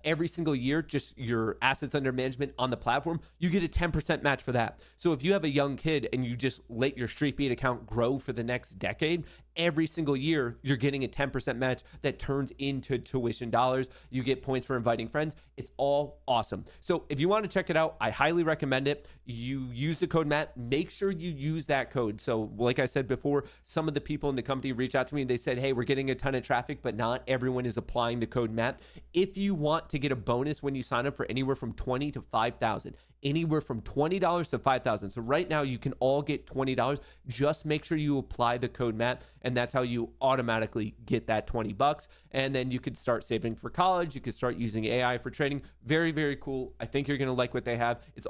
Every single year, just your assets under management on the platform, you get a 10% match for that. So if you have a young kid and you just let your StreetBeat account grow for the next decade, every single year, you're getting a 10% match that turns into tuition dollars. You get points for inviting friends. It's all awesome. So if you want to check it out, I highly recommend it. You use the code Matt. Make sure you use that code. So like I said before, some of the people in the company reached out to me and they said, hey, we're getting a ton of traffic, but not everyone is applying the code Matt. If you want to get a bonus when you sign up for anywhere from $20 to $5,000, anywhere from $20 to $5,000. So right now you can all get $20. Just make sure you apply the code Matt, and that's how you automatically get that $20. And then you could start saving for college. You could start using AI for trading. Very, very cool. I think you're going to like what they have. It's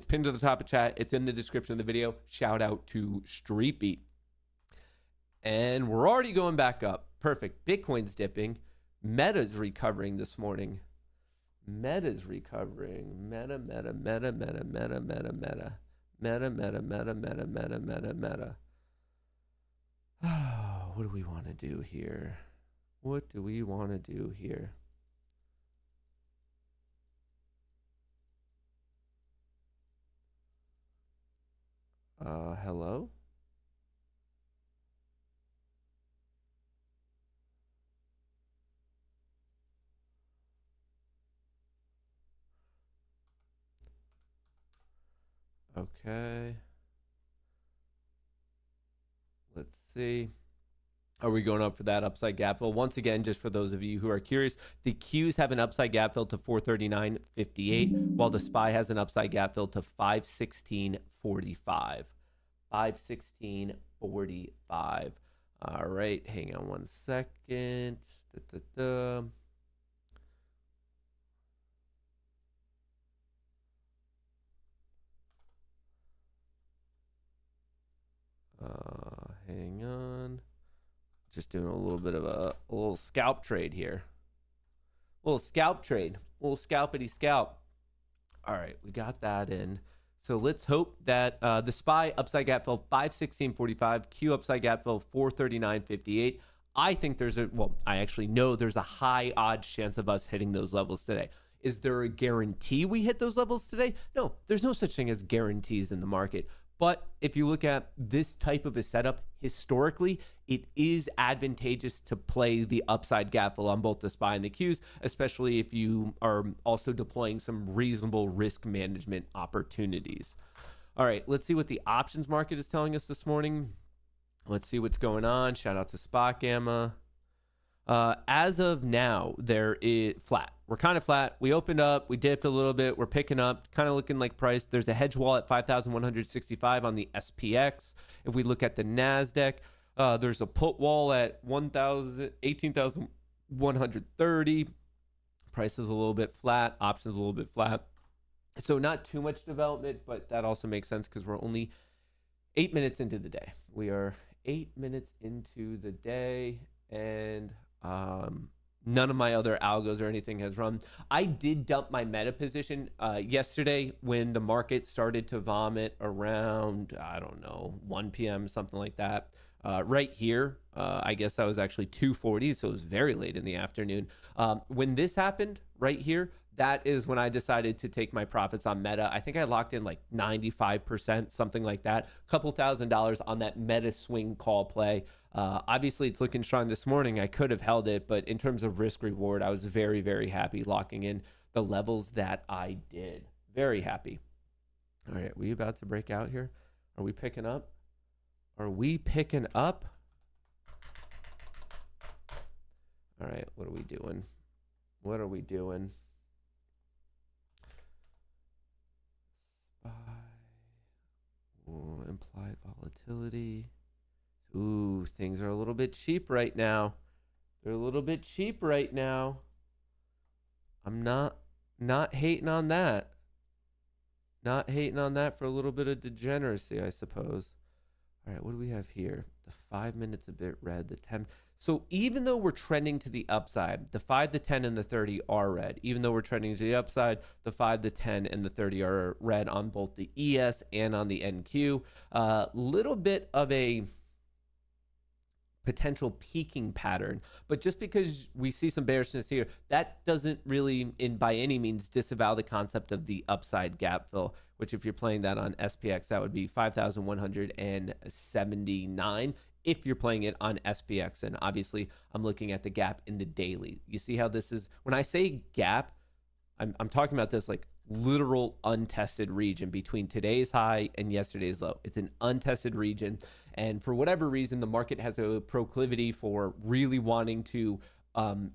pinned to the top of chat. It's in the description of the video. Shout out to StreetBeat. And we're already going back up. Perfect. Bitcoin's dipping. Meta's recovering this morning. Meta's recovering. Meta. What do we want to do here? What do we want to do here? Hello? Okay. Let's see. Are we going up for that upside gap fill? Once again, just for those of you who are curious, the Qs have an upside gap fill to 439.58, while the SPY has an upside gap fill to 516.45. 516.45. All right, hang on one second. Hang on. Just doing a little bit of a little scalp trade here. A little scalp trade. A little scalpity scalp. All right, we got that in. So let's hope that the SPY upside gap fill 516.45, Q upside gap fill 439.58. I think I actually know there's a high odds chance of us hitting those levels today. Is there a guarantee we hit those levels today? No, there's no such thing as guarantees in the market. But if you look at this type of a setup, historically, it is advantageous to play the upside gap fill on both the SPY and the Qs, especially if you are also deploying some reasonable risk management opportunities. All right, let's see what the options market is telling us this morning. Let's see what's going on. Shout out to Spot Gamma. As of now, there is flat. We're kind of flat. We opened up, we dipped a little bit. We're picking up, kind of looking like price. There's a hedge wall at 5,165 on the SPX. If we look at the NASDAQ, there's a put wall at 18,130. Price is a little bit flat. Options a little bit flat. So not too much development, but that also makes sense because we're only 8 minutes into the day. We are 8 minutes into the day, and none of my other algos or anything has run. I did dump my meta position yesterday when the market started to vomit around, I don't know, 1 p.m., something like that. Right here, I guess that was actually 2:40, so it was very late in the afternoon. When this happened right here, that is when I decided to take my profits on Meta. I think I locked in like 95%, something like that. A couple $1,000s on that Meta swing call play. Obviously, it's looking strong this morning. I could have held it, but in terms of risk reward, I was very, very happy locking in the levels that I did. Very happy. All right, we about to break out here? Are we picking up? Are we picking up? All right, what are we doing? What are we doing? Ooh, implied volatility. Ooh, things are a little bit cheap right now. They're a little bit cheap right now. I'm not hating on that. Not hating on that for a little bit of degeneracy, I suppose. All right, what do we have here? The 5 minutes a bit red, the 10. So even though we're trending to the upside, the 5, the 10, and the 30 are red. Even though we're trending to the upside, the 5, the 10, and the 30 are red on both the ES and on the NQ. Little bit of a potential peaking pattern, but just because we see some bearishness here, that doesn't really by any means disavow the concept of the upside gap fill, which if you're playing that on SPX, that would be 5,179. if you're playing it on SPX. And obviously, I'm looking at the gap in the daily. You see how this is, when I say gap, I'm talking about this like literal untested region between today's high and yesterday's low. It's an untested region. And for whatever reason, the market has a proclivity for really wanting to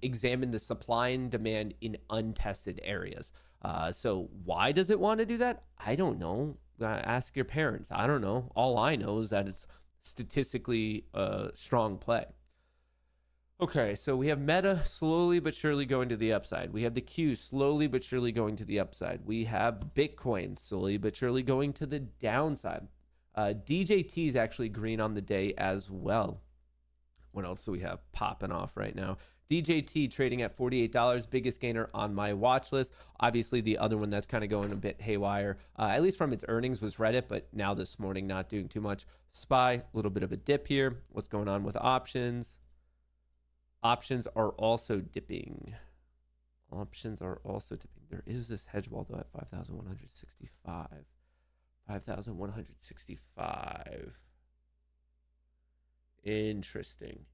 examine the supply and demand in untested areas. So why does it want to do that? I don't know. Ask your parents. I don't know. All I know is that it's statistically a strong play. Okay, so we have Meta slowly but surely going to the upside. We have the Q slowly but surely going to the upside. We have Bitcoin slowly but surely going to the downside. DJT is actually green on the day as well. What else do we have popping off right now? DJT trading at $48, biggest gainer on my watch list. Obviously, the other one that's kind of going a bit haywire, at least from its earnings, was Reddit, but now this morning not doing too much. SPY, a little bit of a dip here. What's going on with options? Options are also dipping. Options are also dipping. There is this hedge wall, though, at 5,165. 5,165. Interesting.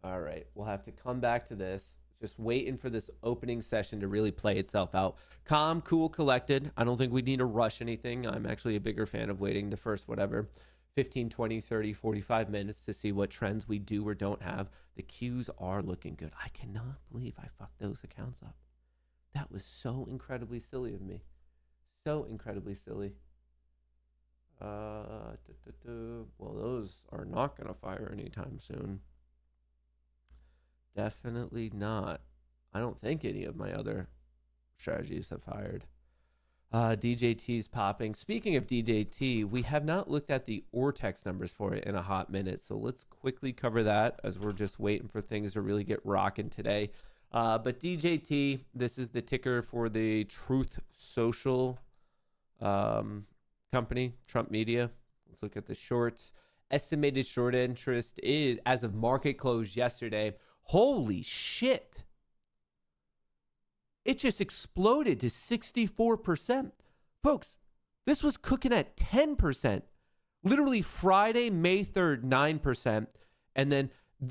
All right, we'll have to come back to this. Just waiting for this opening session to really play itself out. Calm, cool, collected. I don't think we need to rush anything. I'm actually a bigger fan of waiting the first 15, 20, 30, 45 minutes to see what trends we do or don't have. The Qs are looking good. I cannot believe I fucked those accounts up. That was so incredibly silly of me. So incredibly silly. Well, those are not going to fire anytime soon. Definitely not. I don't think any of my other strategies have fired. DJT's popping. Speaking of DJT, we have not looked at the Ortex numbers for it in a hot minute, so let's quickly cover that as we're just waiting for things to really get rocking today. But DJT, this is the ticker for the Truth Social company, Trump Media. Let's look at the shorts. Estimated short interest is, as of market close yesterday, holy shit. It just exploded to 64%. Folks, this was cooking at 10%. Literally Friday, May 3rd, 9%. And then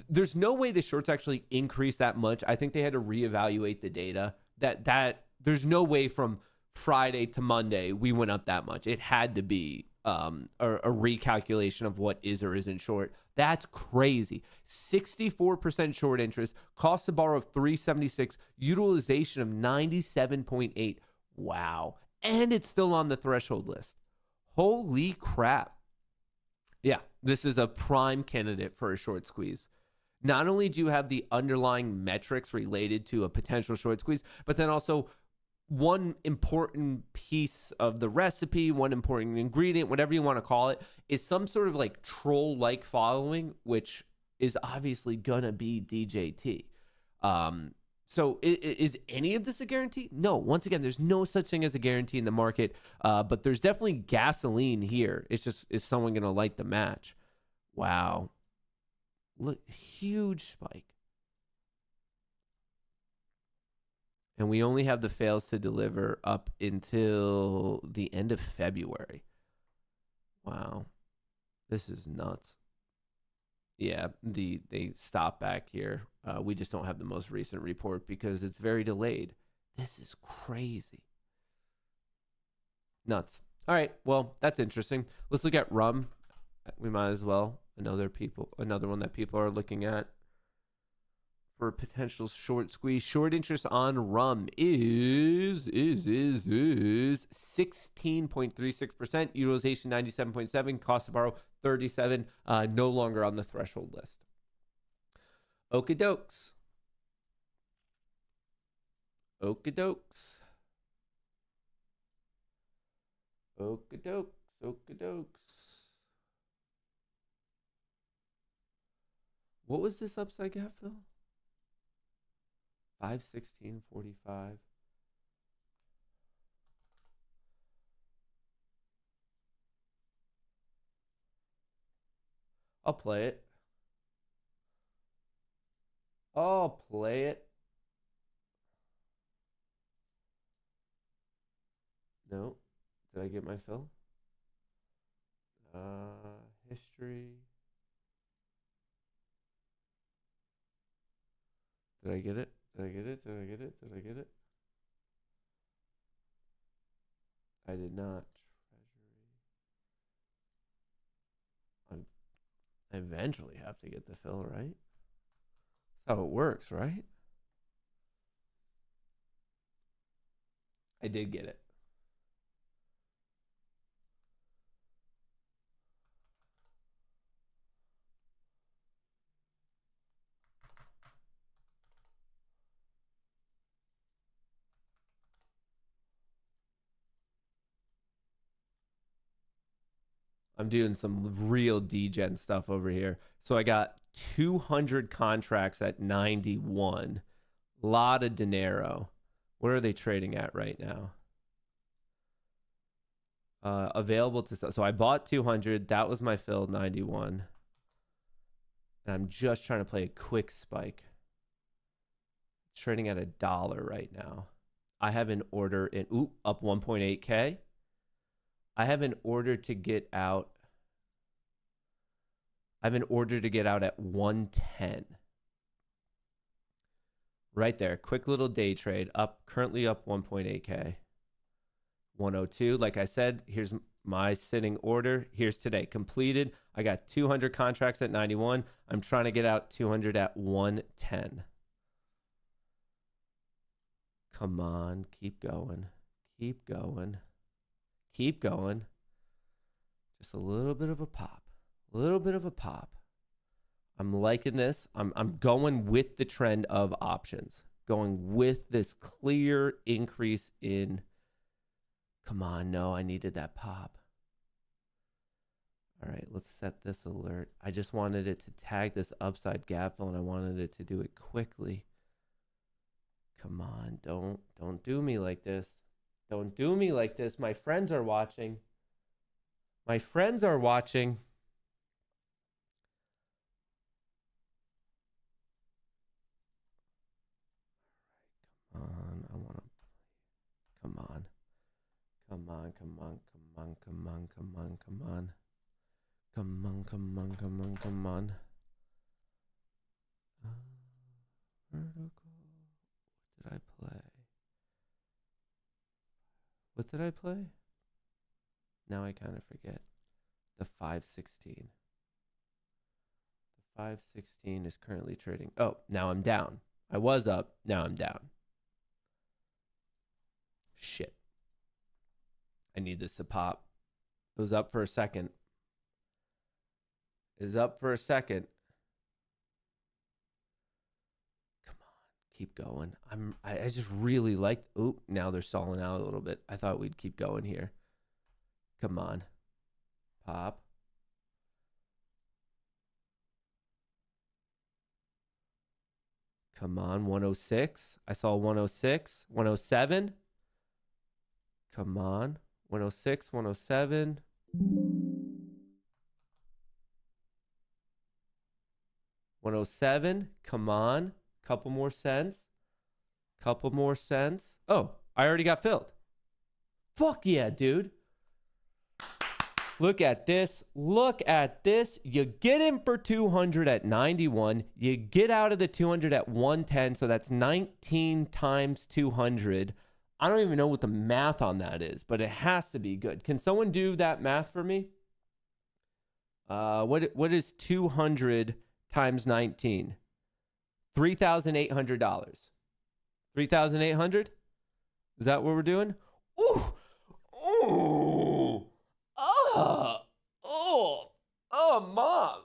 there's no way the shorts actually increased that much. I think they had to reevaluate the data. That there's no way from Friday to Monday we went up that much. It had to be a recalculation of what is or isn't short. That's crazy. 64% short interest, cost to borrow of 376, utilization of 97.8. Wow. And it's still on the threshold list. Holy crap. Yeah, this is a prime candidate for a short squeeze. Not only do you have the underlying metrics related to a potential short squeeze, but then also one important piece of the recipe, one important ingredient, whatever you want to call it, is some sort of like troll-like following, which is obviously going to be DJT. So is any of this a guarantee? No. Once again, there's no such thing as a guarantee in the market, but there's definitely gasoline here. It's just, is someone going to light the match? Wow. Look, huge spike. And we only have the fails to deliver up until the end of February. Wow. This is nuts. Yeah, they stop back here. We just don't have the most recent report because it's very delayed. This is crazy. Nuts. All right, well, that's interesting. Let's look at rum. We might as well. Another one that people are looking at for a potential short squeeze. Short interest on rum is 16.36%, utilization 97.7, cost to borrow 37, no longer on the threshold list. Okey-dokes. Okey-dokes. Okey-dokes. Okey-dokes. What was this upside gap, Phil? 516.45. I'll play it. No. Did I get my fill? History. Did I get it? Did I get it? Did I get it? Did I get it? I did not. Treasury. I eventually have to get the fill, right? That's how it works, right? I did get it. I'm doing some real Degen stuff over here. So I got 200 contracts at 91. Lot of dinero. What are they trading at right now? Available to sell. So I bought 200. That was my fill, 91. And I'm just trying to play a quick spike. It's trading at $1 right now. I have an order in, up 1.8K. I have an order to get out. I have an order to get out at 110. Right there. Quick little day trade. Currently up 1.8K. 102. Like I said, here's my sitting order. Here's today. Completed. I got 200 contracts at 91. I'm trying to get out 200 at 110. Come on. Keep going. Keep going. Keep going. Just a little bit of a pop. A little bit of a pop. I'm liking this. I'm going with the trend of options. Going with this clear increase in. Come on, no, I needed that pop. All right, let's set this alert. I just wanted it to tag this upside gap fill, and I wanted it to do it quickly. Come on, don't do me like this. Don't do me like this. My friends are watching. My friends are watching. Come on, I want to. Come on. Come on, come on, come on, come on, come on, come on. Come on, come on, come on, come on. Vertical. What did I play? What did I play? Now I kind of forget. The 516. The 516 is currently trading. Oh, now I'm down. I was up. Now I'm down. Shit. I need this to pop. It was up for a second. It was up for a second. Come on, keep going. I just really like. Oop, now they're stalling out a little bit. I thought we'd keep going here. Come on, pop. Come on, 106. I saw 106, 107. Come on. 106, 107. $107. Come on. Couple more cents. Couple more cents. Oh, I already got filled. Fuck yeah, dude. Look at this. Look at this. You get in for 200 at 91. You get out of the 200 at 110. So that's 19 times 200. I don't even know what the math on that is, but it has to be good. Can someone do that math for me? What is 200 times 19? $3,800. 3,800? Is that what we're doing? Ooh! Ooh! Mom!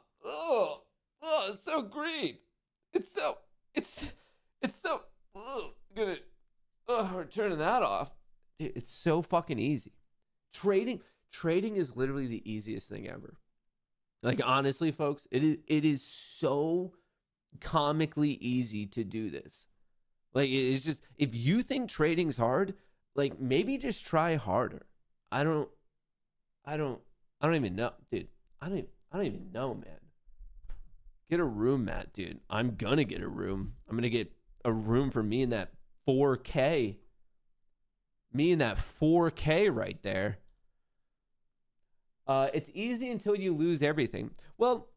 It's so green. It's so gonna. We're turning that off. Dude, it's so fucking easy. Trading is literally the easiest thing ever. Like, honestly, folks, it is so comically easy to do this. Like, it's just, if you think trading's hard, like, maybe just try harder. I don't even know, dude. I don't even know, man. Get a room, Matt, dude. I'm gonna get a room. I'm gonna get a room for me in that 4K. Me in that 4K right there. It's easy until you lose everything. Well,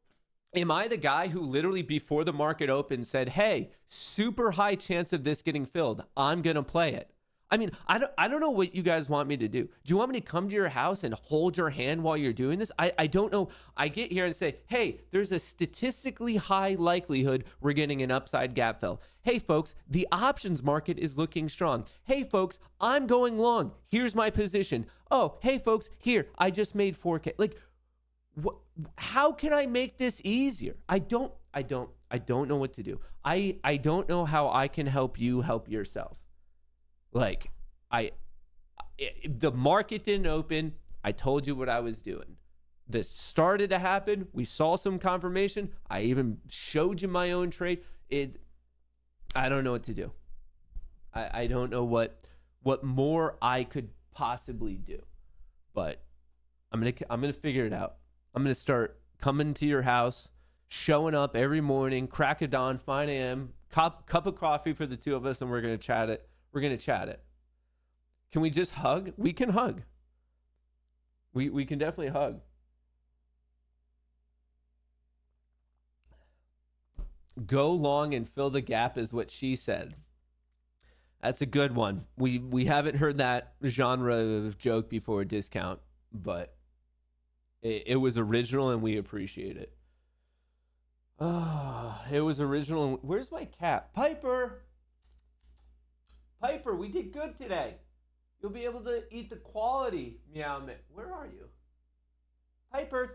am I the guy who literally before the market opened said, hey, super high chance of this getting filled, I'm going to play it? I mean, I don't know what you guys want me to do. Do you want me to come to your house and hold your hand while you're doing this? I don't know. I get here and say, hey, there's a statistically high likelihood we're getting an upside gap fill. Hey, folks, the options market is looking strong. Hey, folks, I'm going long. Here's my position. Oh, hey, folks, here, I just made 4K. Like, how can I make this easier? I don't know what to do. I don't know how I can help you help yourself. Like, the market didn't open. I told you what I was doing. This started to happen. We saw some confirmation. I even showed you my own trade. I don't know what to do. I don't know what more I could possibly do. But I'm gonna figure it out. I'm gonna start coming to your house, showing up every morning, crack of dawn, 5 a.m., cup of coffee for the two of us, and we're gonna chat it. We're going to chat it. Can we just hug? We can hug. We can definitely hug. Go long and fill the gap is what she said. That's a good one. We haven't heard that genre of joke before, discount, but it was original and we appreciate it. Oh, it was original. Where's my cat? Piper, we did good today. You'll be able to eat the quality meow. Where are you? Piper.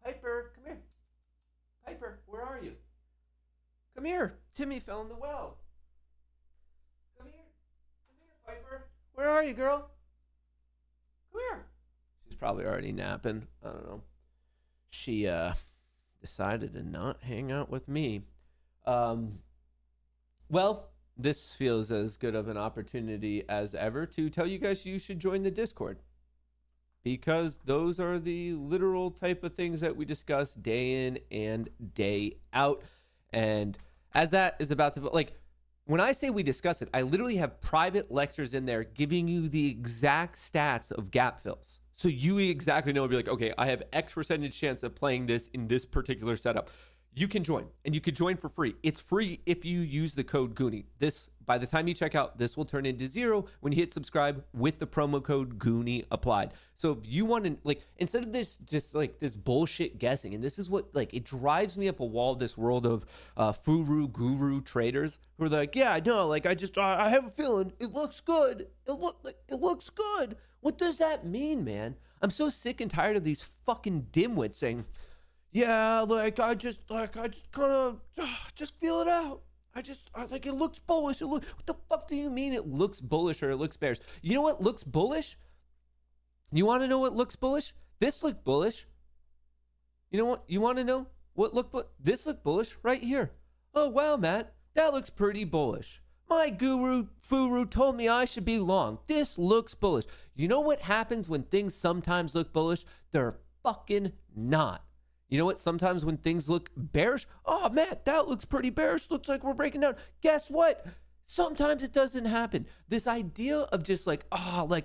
Piper, come here. Piper, where are you? Come here. Timmy fell in the well. Come here. Piper. Where are you, girl? Come here. She's probably already napping. I don't know. She decided to not hang out with me. Well, this feels as good of an opportunity as ever to tell you guys you should join the Discord, because those are the literal type of things that we discuss day in and day out. And as that is about to, like, when I say we discuss it, I literally have private lectures in there giving you the exact stats of gap fills. So you exactly know, be like, okay, I have X percentage chance of playing this in this particular setup. You can join, and you can join for free. It's free if you use the code Goonie. This, by the time you check out, this will turn into 0 when you hit subscribe with the promo code Goonie applied. So if you want to, like, instead of this, just like this bullshit guessing, and this is what, like, it drives me up a wall, this world of furu guru traders who are like, yeah, no, like, I have a feeling it looks good. It looks good. What does that mean, man? I'm so sick and tired of these fucking dimwits saying, yeah, like, I just kind of just feel it out. I like, it looks bullish. What the fuck do you mean it looks bullish or it looks bearish? You know what looks bullish? You want to know what looks bullish? This looked bullish. You know what? You want to know what this looked bullish right here. Oh, wow, Matt, that looks pretty bullish. My guru furu told me I should be long. This looks bullish. You know what happens when things sometimes look bullish? They're fucking not. You know what? Sometimes when things look bearish, oh, Matt, that looks pretty bearish. Looks like we're breaking down. Guess what? Sometimes it doesn't happen. This idea of just like, I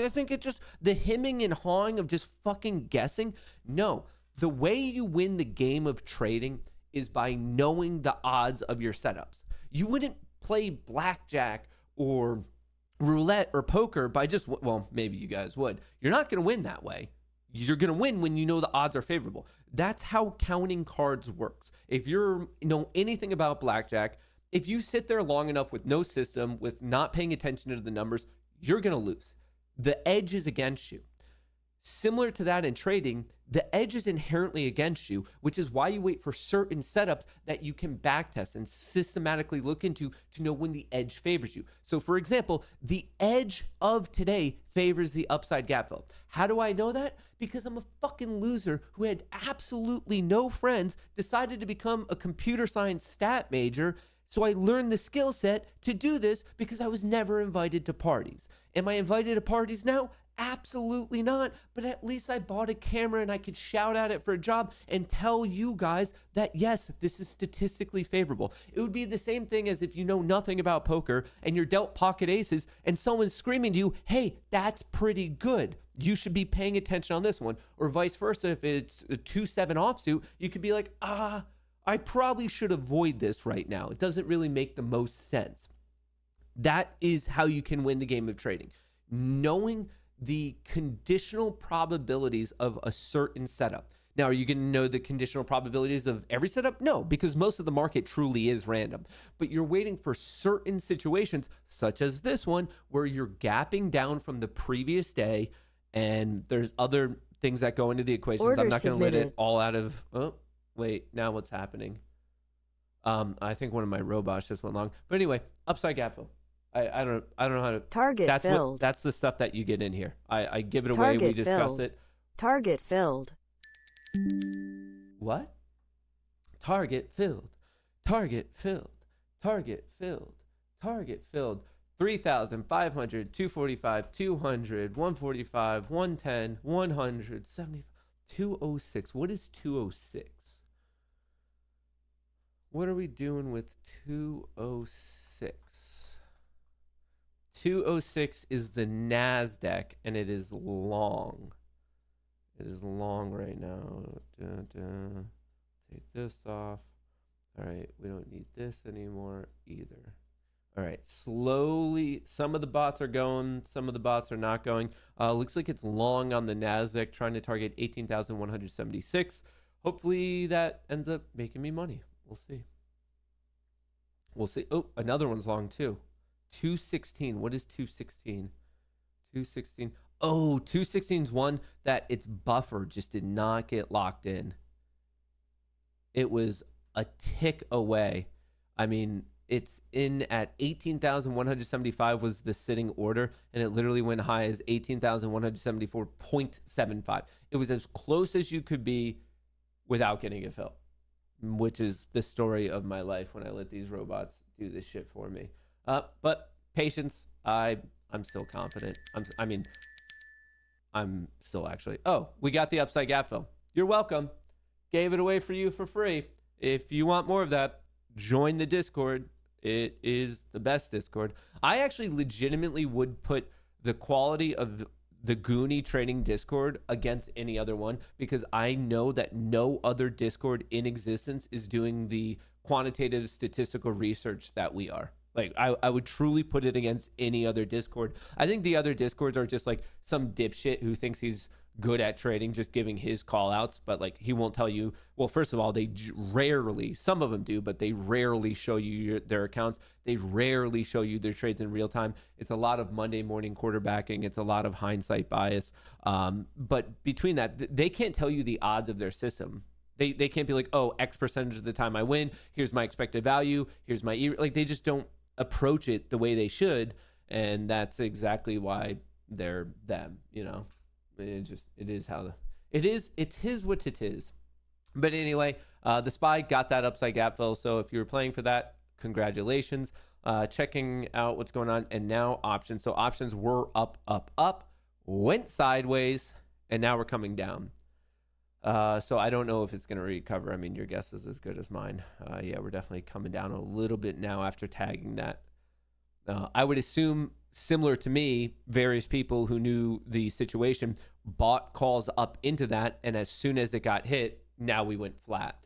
think it just, the hemming and hawing of just fucking guessing. No, the way you win the game of trading is by knowing the odds of your setups. You wouldn't play blackjack or roulette or poker by just, well, maybe you guys would. You're not going to win that way. You're going to win when you know the odds are favorable. That's how counting cards works. If you know anything about blackjack, if you sit there long enough with no system, with not paying attention to the numbers, you're going to lose. The edge is against you. Similar to that in trading, the edge is inherently against you, which is why you wait for certain setups that you can backtest and systematically look into to know when the edge favors you. So for example, the edge of today favors the upside gap fill. How do I know that? Because I'm a fucking loser who had absolutely no friends, decided to become a computer science stat major, So I learned the skill set to do this because I was never invited to parties. Am I invited to parties now? Absolutely not. But at least I bought a camera and I could shout at it for a job and tell you guys that, yes, this is statistically favorable. It would be the same thing as if you know nothing about poker and you're dealt pocket aces and someone's screaming to you, hey, that's pretty good. You should be paying attention on this one. Or vice versa. If it's a 2-7 offsuit, you could be like, I probably should avoid this right now. It doesn't really make the most sense. That is how you can win the game of trading. Knowing the conditional probabilities of a certain setup. Now, are you going to know the conditional probabilities of every setup? No, because most of the market truly is random. But you're waiting for certain situations, such as this one, where you're gapping down from the previous day, and there's other things that go into the equations. Order I'm not going to let submitted. it all out of... Oh, wait, now what's happening? I think one of my robots just went long. But anyway, upside gap fill. I don't know how to... Target filled. That's the stuff that you get in here. I give it away. We Target discuss filled. it. Target filled. What? Target filled. Target filled. Target filled. Target filled. 3,500, 245, 200, 145, 110, 100, 75, 206. What is 206? What are we doing with 206? 206 is the NASDAQ, and it is long. It is long right now. Take this off. All right, we don't need this anymore either. All right, slowly, some of the bots are going, some of the bots are not going. Looks like it's long on the NASDAQ, trying to target 18,176. Hopefully that ends up making me money. We'll see. We'll see. Oh, another one's long too. 216. What is 216? 216. Oh, 216 is one that its buffer just did not get locked in. It was a tick away. I mean, it's in at 18,175 was the sitting order, and it literally went high as 18,174.75. It was as close as you could be without getting a fill, which is the story of my life when I let these robots do this shit for me. But patience, I'm still confident. I'm still actually. Oh, we got the upside gap fill. You're welcome. Gave it away for you for free. If you want more of that, join the Discord. It is the best Discord. I actually legitimately would put the quality of the Goonie trading Discord against any other one, because I know that no other Discord in existence is doing the quantitative statistical research that we are. Like, I would truly put it against any other Discord. I think the other Discords are just like some dipshit who thinks he's good at trading, just giving his call outs, but like he won't tell you. Well, first of all, they rarely, some of them do, but they rarely show you their accounts. They rarely show you their trades in real time. It's a lot of Monday morning quarterbacking. It's a lot of hindsight bias. But between that, they can't tell you the odds of their system. They can't be like, oh, X percentage of the time I win. Here's my expected value. Here's my like. They just don't approach it the way they should, and that's exactly why they're them. You know, it is what it is. But anyway, the SPY got that upside gap fill. So if you were playing for that, congratulations. Checking out what's going on, and now options. So options were up, went sideways, and now we're coming down. So I don't know if it's going to recover. I mean, your guess is as good as mine. Yeah, we're definitely coming down a little bit now after tagging that. I would assume, similar to me, various people who knew the situation bought calls up into that, and as soon as it got hit, now we went flat.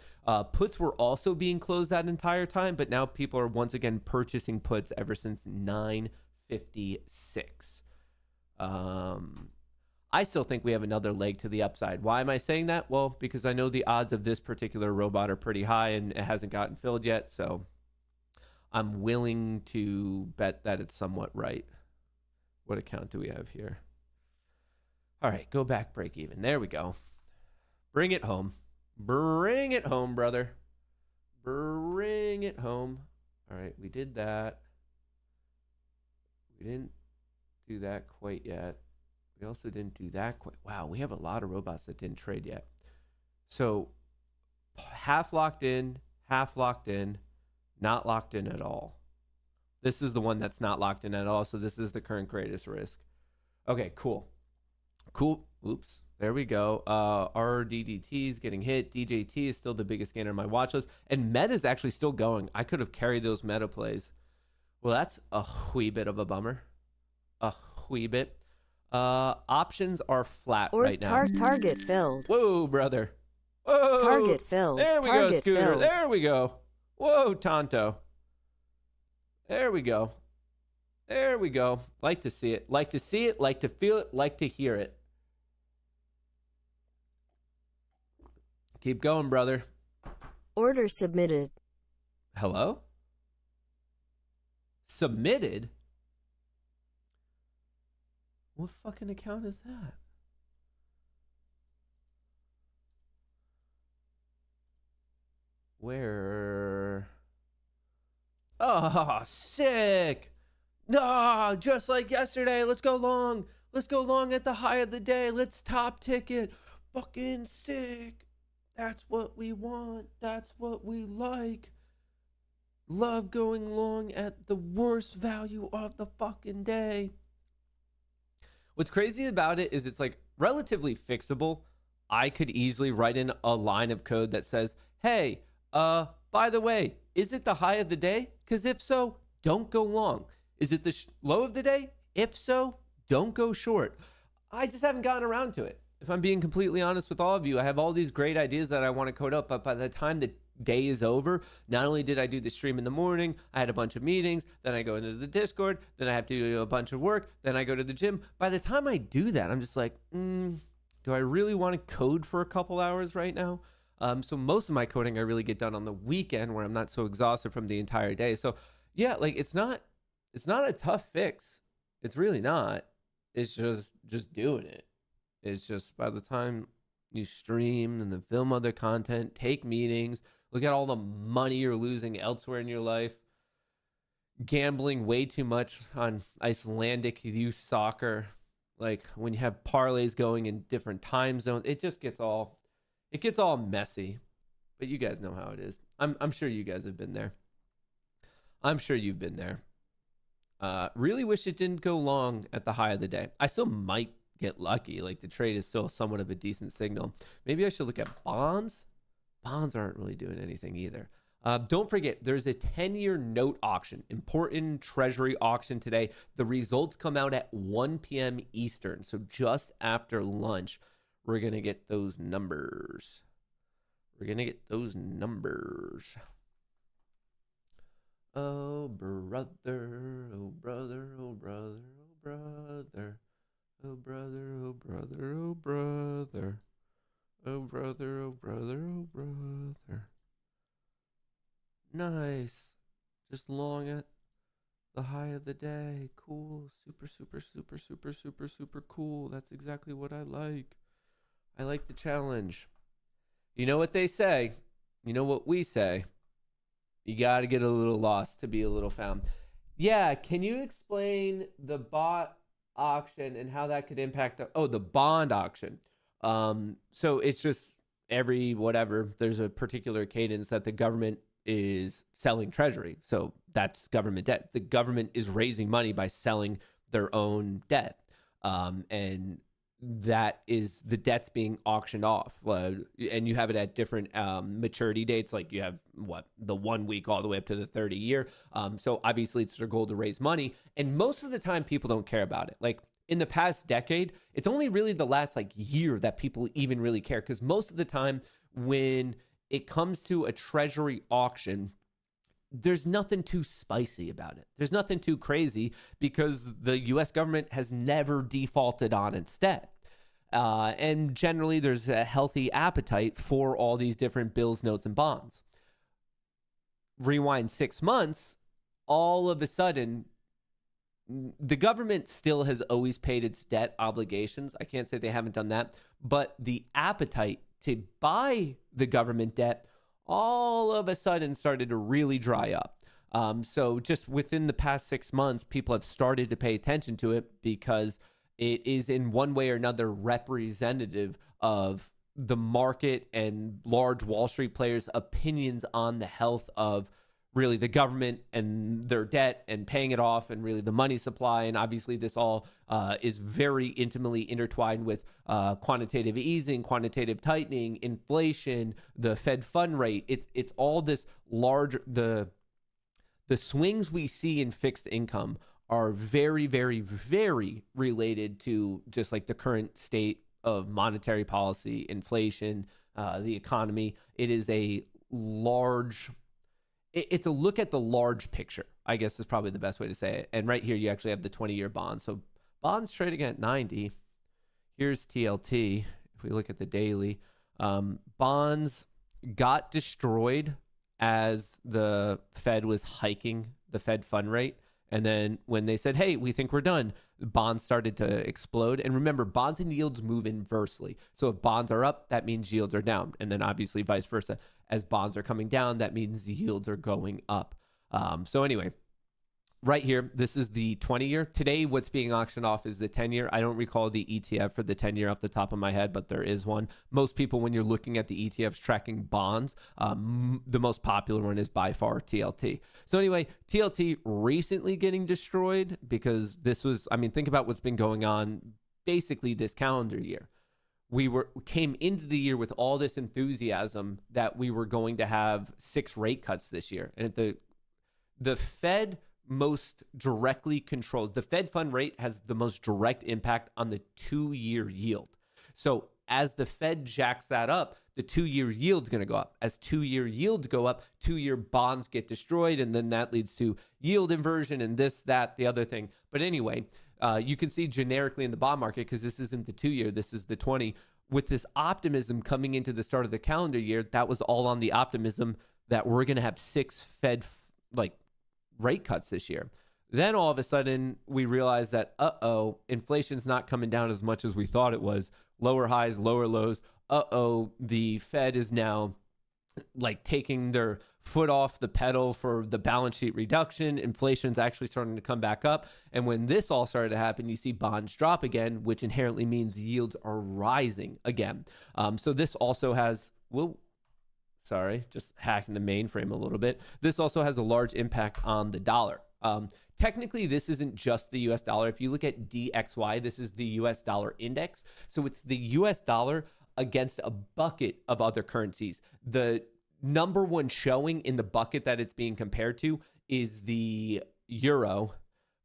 Puts were also being closed that entire time, but now people are once again purchasing puts ever since 9:56. I still think we have another leg to the upside. Why am I saying that? Well, because I know the odds of this particular robot are pretty high and it hasn't gotten filled yet. So I'm willing to bet that it's somewhat right. What account do we have here? All right, go back, break even. There we go. Bring it home. Bring it home, brother. Bring it home. All right, we did that. We didn't do that quite yet. We also didn't do that quite. Wow, we have a lot of robots that didn't trade yet. So half locked in, Not locked in at all. This is the one that's not locked in at all. So this is the current greatest risk. Okay, cool. Oops. There we go. RDDT is getting hit. DJT is still the biggest gainer on my watch list. And Meta is actually still going. I could have carried those Meta plays. Well, that's a wee bit of a bummer. A wee bit. Options are flat right now. Target filled. Whoa, brother. Whoa. Target filled. There we go, Scooter. Filled. There we go. Whoa, Tonto. There we go. There we go. Like to see it. Like to see it. Like to feel it. Like to hear it. Keep going, brother. Order submitted. Hello? Submitted? What fucking account is that? Where? Oh, sick. No, just like yesterday. Let's go long. Let's go long at the high of the day. Let's top ticket. Fucking sick. That's what we want. That's what we like. Love going long at the worst value of the fucking day. What's crazy about it is it's like relatively fixable. I could easily write in a line of code that says, hey, by the way, is it the high of the day? Because if so, don't go long. Is it the low of the day? If so, don't go short. I just haven't gotten around to it. If I'm being completely honest with all of you, I have all these great ideas that I want to code up, but by the time the day is over, not only did I do the stream in the morning, I had a bunch of meetings, then I go into the Discord, then I have to do a bunch of work, then I go to the gym. By the time I do that, I'm just like, do I really want to code for a couple hours right now? So most of my coding I really get done on the weekend where I'm not so exhausted from the entire day. So yeah, like it's not a tough fix. It's really not. It's just doing it. It's just by the time you stream and then film other content, take meetings, look at all the money you're losing elsewhere in your life, gambling way too much on Icelandic youth soccer, like when you have parlays going in different time zones, it gets all messy. But you guys know how it is. I'm sure you guys have been there. I'm sure you've been there. Really wish it didn't go long at the high of the day. I still might get lucky. Like the trade is still somewhat of a decent signal. Maybe I should look at bonds. Bonds aren't really doing anything either. Don't forget, there's a 10-year note auction, important treasury auction today. The results come out at 1 p.m. Eastern. So just after lunch, we're going to get those numbers. Oh, brother, oh, brother, oh, brother, oh, brother. Oh, brother, oh, brother, oh, brother. Oh, brother, oh, brother, oh, brother. Nice. Just long at the high of the day. Cool. Super, super, super, super, super, super cool. That's exactly what I like. I like the challenge. You know what they say? You know what we say? You got to get a little lost to be a little found. Yeah, can you explain the bot auction and how that could impact the bond auction? So it's just every whatever, there's a particular cadence that the government is selling treasury. So that's government debt. The government is raising money by selling their own debt. And that is the debt's being auctioned off. And you have it at different maturity dates. Like you have the 1 week all the way up to the 30 year. So obviously it's their goal to raise money. And most of the time people don't care about it. Like in the past decade, it's only really the last year that people even really care. Because most of the time when it comes to a treasury auction, there's nothing too spicy about it. There's nothing too crazy because the US government has never defaulted on its debt. And generally there's a healthy appetite for all these different bills, notes, and bonds. Rewind 6 months, all of a sudden, the government still has always paid its debt obligations. I can't say they haven't done that, but the appetite to buy the government debt all of a sudden started to really dry up. So just within the past 6 months, people have started to pay attention to it because it is in one way or another representative of the market and large Wall Street players' opinions on the health of really the government and their debt and paying it off and really the money supply. And obviously this all is very intimately intertwined with quantitative easing, quantitative tightening, inflation, the Fed fund rate. It's all this large, the swings we see in fixed income are very, very, very related to just like the current state of monetary policy, inflation, the economy. It is a large... It's a look at the large picture, I guess is probably the best way to say it. And right here, you actually have the 20-year bond. So bonds trading at 90. Here's TLT. If we look at the daily, bonds got destroyed as the Fed was hiking the Fed fund rate. And then when they said, hey, we think we're done, bonds started to explode. And remember, bonds and yields move inversely. So if bonds are up, that means yields are down. And then obviously vice versa. As bonds are coming down, that means yields are going up. So anyway, right here, this is the 20-year. Today, what's being auctioned off is the 10-year. I don't recall the ETF for the 10-year off the top of my head, but there is one. Most people, when you're looking at the ETFs tracking bonds, the most popular one is by far TLT. So anyway, TLT recently getting destroyed because this was, I mean, think about what's been going on basically this calendar year. We came into the year with all this enthusiasm that we were going to have 6 rate cuts this year. And the Fed most directly controls, the Fed fund rate has the most direct impact on the 2-year yield. So as the Fed jacks that up, the 2-year yield's going to go up. As 2-year yields go up, 2-year bonds get destroyed, and then that leads to yield inversion and this, that, the other thing. But anyway, you can see generically in the bond market, because this isn't the 2-year, this is the 20, with this optimism coming into the start of the calendar year, that was all on the optimism that we're going to have 6 Fed rate cuts this year. Then all of a sudden we realized that, inflation's not coming down as much as we thought it was. Lower highs, lower lows. The Fed is now taking their foot off the pedal for the balance sheet reduction. Inflation's actually starting to come back up. And when this all started to happen, you see bonds drop again, which inherently means yields are rising again. So this also has, just hacking the mainframe a little bit. This also has a large impact on the dollar. Technically, this isn't just the US dollar. If you look at DXY, this is the US dollar index. So it's the US dollar against a bucket of other currencies. The number one showing in the bucket that it's being compared to is the euro.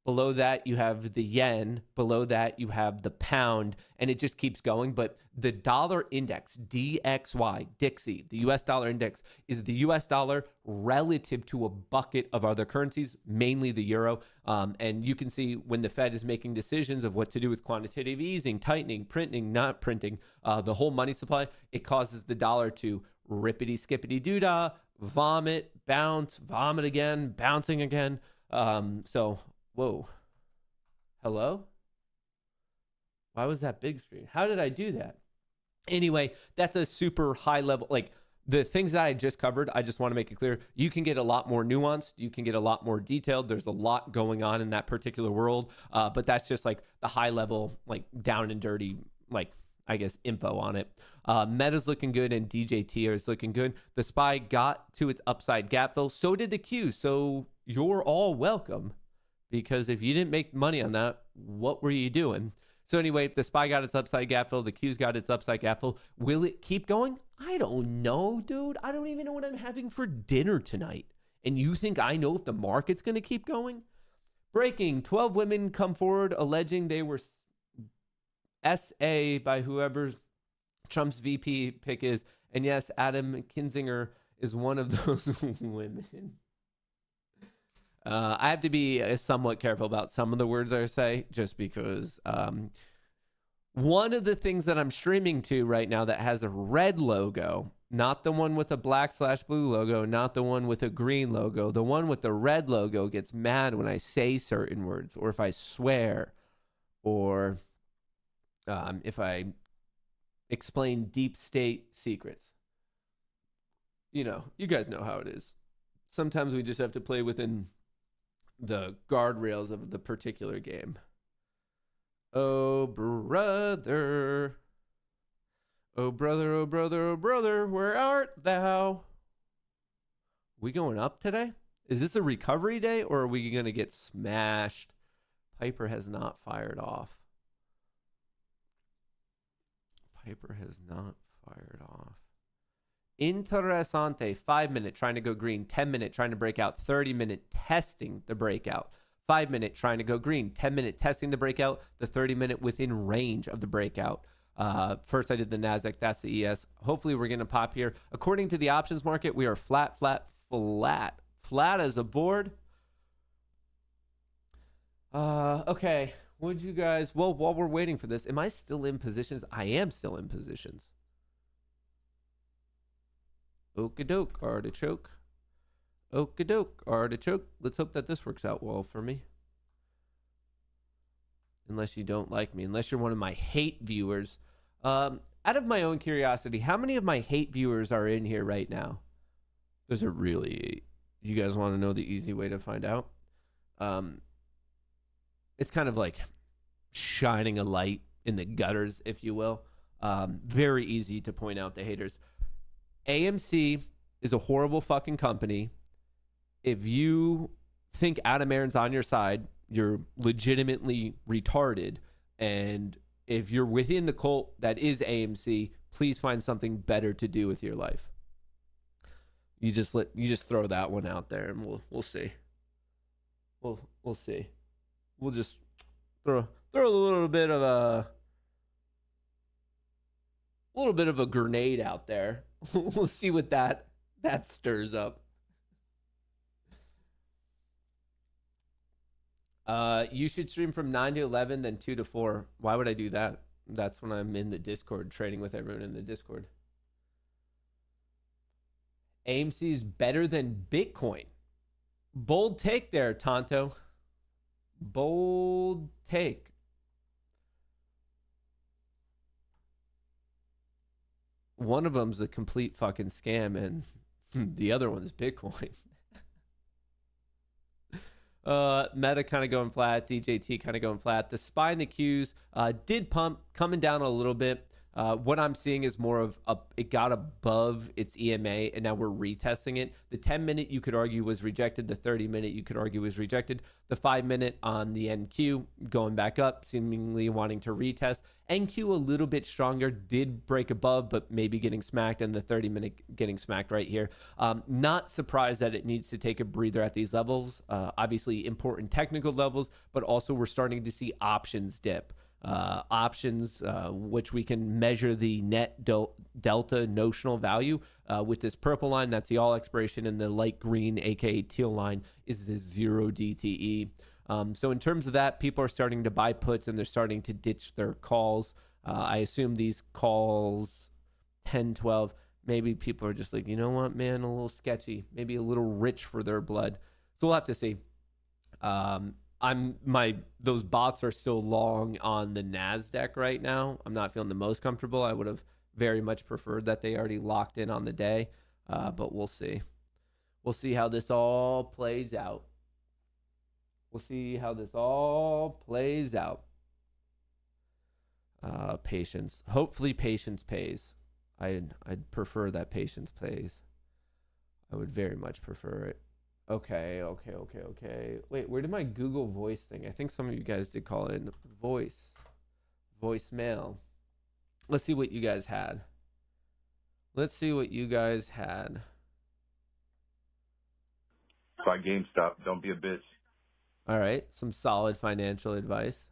Below that, you have the yen. Below that, you have the pound, and it just keeps going. But the dollar index, DXY, Dixie, the US dollar index, is the US dollar relative to a bucket of other currencies, mainly the euro. And you can see when the Fed is making decisions of what to do with quantitative easing, tightening, printing, not printing, the whole money supply, it causes the dollar to rippity skippity doo-dah, vomit, bounce, vomit again, bouncing again. Whoa. Hello? Why was that big screen? How did I do that? Anyway, that's a super high level. The things that I just covered, I just want to make it clear. You can get a lot more nuanced. You can get a lot more detailed. There's a lot going on in that particular world. But that's just the high level, down and dirty, I guess, info on it. Meta's looking good and DJT is looking good. The SPY got to its upside gap though. So did the Q. So you're all welcome. Because if you didn't make money on that, what were you doing? So anyway, the SPY got its upside gap fill. The Q's got its upside gap fill. Will it keep going? I don't know, dude. I don't even know what I'm having for dinner tonight. And you think I know if the market's going to keep going? Breaking, 12 women come forward alleging they were SA by whoever Trump's VP pick is. And yes, Adam Kinzinger is one of those women. I have to be somewhat careful about some of the words I say, just because one of the things that I'm streaming to right now that has a red logo, not the one with a black/blue logo, not the one with a green logo, the one with the red logo gets mad when I say certain words, or if I swear, or if I explain deep state secrets. You guys know how it is. Sometimes we just have to play within the guardrails of the particular game. Oh, brother. Oh, brother, oh, brother, oh, brother, where art thou? We going up today? Is this a recovery day or are we going to get smashed? Piper has not fired off. Piper has not fired off. Interessante. 5 minute trying to go green. 10 minute trying to break out. 30 minute testing the breakout. 5 minute trying to go green. 10 minute testing the breakout. The 30 minute within range of the breakout. First I did the NASDAQ. That's the ES. Hopefully we're going to pop here. According to the options market, we are flat, flat, flat. Flat as a board. Okay. Would you guys, well, while we're waiting for this, am I still in positions? I am still in positions. Okie-doke, artichoke. Okie-doke, artichoke. Let's hope that this works out well for me. Unless you don't like me. Unless you're one of my hate viewers. Out of my own curiosity, how many of my hate viewers are in here right now? Those are really... You guys want to know the easy way to find out? It's kind of like shining a light in the gutters, if you will. Very easy to point out the haters. AMC is a horrible fucking company. If you think Adam Aron's on your side, you're legitimately retarded. And if you're within the cult that is AMC, please find something better to do with your life. You just throw that one out there, and we'll see. We'll see. We'll just throw a little bit of a grenade out there. We'll see what that stirs up. You should stream from 9 to 11, then 2 to 4. Why would I do that? That's when I'm in the Discord trading with everyone in the Discord. AMC is better than Bitcoin. Bold take there, Tonto. Bold take. One of them's a complete fucking scam, and the other one's Bitcoin. Meta kind of going flat. DJT kind of going flat. The SPY and the Qs did pump, coming down a little bit. What I'm seeing is more of it got above its EMA, and now we're retesting it. The 10-minute you could argue was rejected. The 30-minute you could argue was rejected. The 5-minute on the NQ going back up, seemingly wanting to retest. NQ a little bit stronger, did break above, but maybe getting smacked, and the 30-minute getting smacked right here. Not surprised that it needs to take a breather at these levels. Obviously important technical levels, but also we're starting to see options dip. Options, which we can measure the net delta notional value with this purple line. That's the all expiration, and the light green, aka teal line, is the 0 DTE. So in terms of that, people are starting to buy puts and they're starting to ditch their calls. I assume these calls 10, 12, maybe people are just like, you know what, man, a little sketchy, maybe a little rich for their blood. So we'll have to see. Those bots are still long on the NASDAQ right now. I'm not feeling the most comfortable. I would have very much preferred that they already locked in on the day, but we'll see. We'll see how this all plays out. Patience. Hopefully patience pays. I'd prefer that patience pays. I would very much prefer it. Okay. Wait, where did my Google Voice thing? I think some of you guys did call in voicemail. Let's see what you guys had. Buy GameStop. Don't be a bitch. All right, some solid financial advice.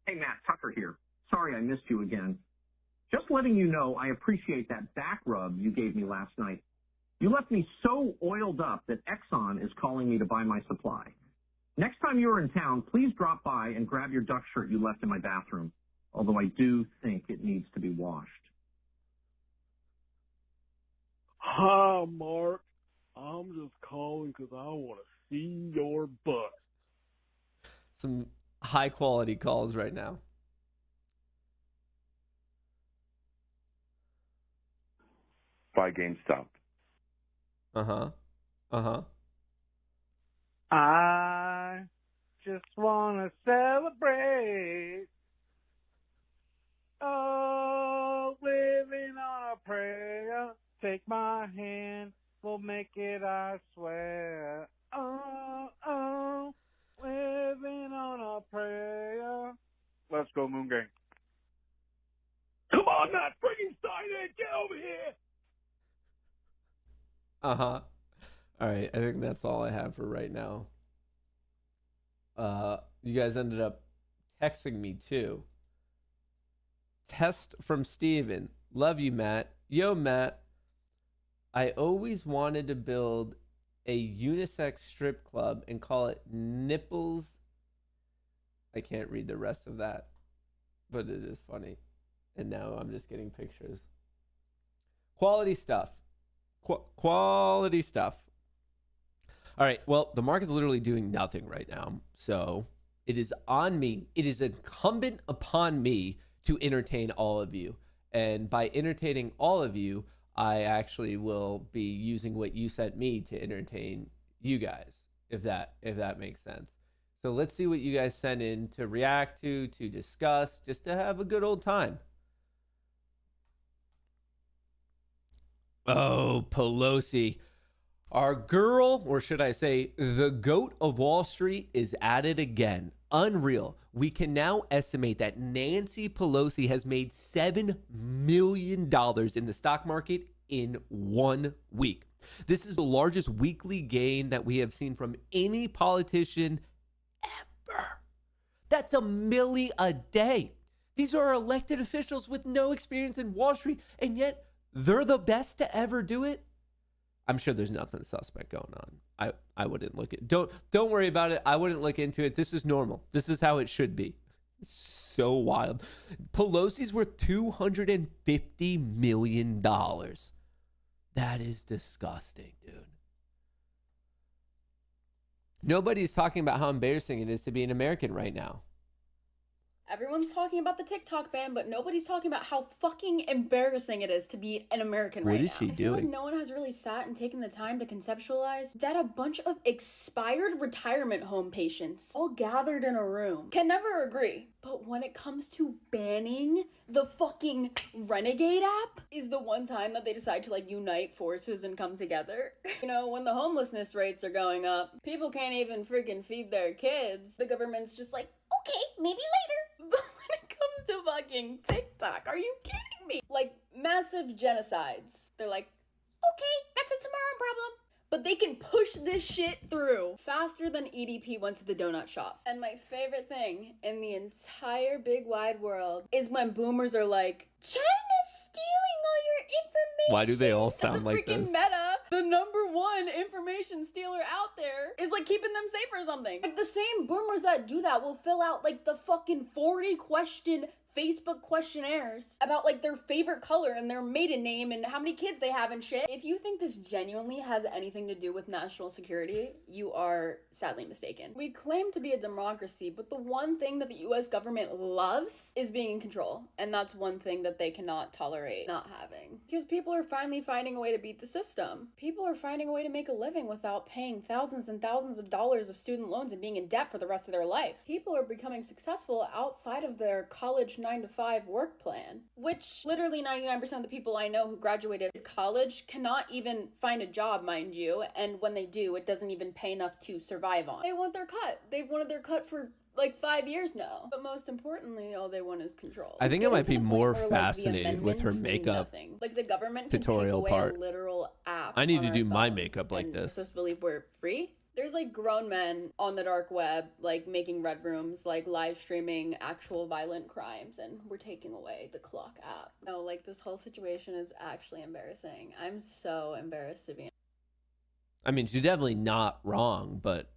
Hey, Matt, Tucker here. Sorry I missed you again. Just letting you know I appreciate that back rub you gave me last night. You left me so oiled up that Exxon is calling me to buy my supply. Next time you're in town, please drop by and grab your duck shirt you left in my bathroom, although I do think it needs to be washed. Hi, Mark. I'm just calling because I want to see your butt. Some high quality calls right now. Buy GameStop. I just want to celebrate. Oh, living on a prayer. Take my hand, we'll make it, I swear. Full Moon Gang. Come on, Matt friggin' Steiner, get over here! Uh-huh. All right, I think that's all I have for right now. You guys ended up texting me too. Test from Steven. Love you, Matt. Yo, Matt. I always wanted to build a unisex strip club and call it Nipples. I can't read the rest of that, but it is funny. And now I'm just getting pictures. Quality stuff. Quality stuff. All right, well, the market's literally doing nothing right now. So it is on me. It is incumbent upon me to entertain all of you. And by entertaining all of you, I actually will be using what you sent me to entertain you guys, if that makes sense. So let's see what you guys sent in to react to discuss, just to have a good old time. Oh, Pelosi. Our girl, or should I say, the GOAT of Wall Street is at it again. Unreal. We can now estimate that Nancy Pelosi has made $7 million in the stock market in 1 week. This is the largest weekly gain that we have seen from any politician ever. That's $1 million a day. These are elected officials with no experience in Wall Street, and yet they're the best to ever do it. I'm sure there's nothing suspect going on. I wouldn't look at don't worry about it. I wouldn't look into it. This is normal. This is how it should be. So wild. Pelosi's worth $250 million. That is disgusting, dude. Nobody's talking about how embarrassing it is to be an American right now. Everyone's talking about the TikTok ban, but nobody's talking about how fucking embarrassing it is to be an American right now. What is she I feel like doing? no one has really sat and taken the time to conceptualize that a bunch of expired retirement home patients all gathered in a room can never agree. But when it comes to banning the fucking Renegade app is the one time that they decide to like unite forces and come together. You know, when the homelessness rates are going up, people can't even freaking feed their kids. The government's just like, okay, maybe later. But when it comes to fucking TikTok, are you kidding me? Like, massive genocides. They're like, okay, that's a tomorrow problem. But they can push this shit through faster than EDP went to the donut shop. And my favorite thing in the entire big wide world is when boomers are like, China's stealing all your information. Why do they all sound like this? Meta, the #1 information stealer out there, is like keeping them safe or something. Like the same boomers that do that will fill out like the fucking 40 question Facebook questionnaires about like their favorite color and their maiden name and how many kids they have and shit. If you think this genuinely has anything to do with national security, you are sadly mistaken. We claim to be a democracy, but the one thing that the US government loves is being in control. And that's one thing that they cannot tolerate not having. Because people are finally finding a way to beat the system. People are finding a way to make a living without paying thousands and thousands of dollars of student loans and being in debt for the rest of their life. People are becoming successful outside of their college 9-to-5 work plan, which literally 99% of the people I know who graduated college cannot even find a job, mind you, and when they do, it doesn't even pay enough to survive on. They want their cut. They've wanted their cut for like 5 years now. But most importantly, all they want is control. I think I might be more fascinated with her makeup like the government tutorial can take away part. a literal app. I need on to our do my phones makeup like and this. we're supposed to believe we're free? There's like grown men on the dark web, like making red rooms, like live streaming actual violent crimes, and we're taking away the clock app. No, like this whole situation is actually embarrassing. I'm so embarrassed to be. I mean, she's definitely not wrong, but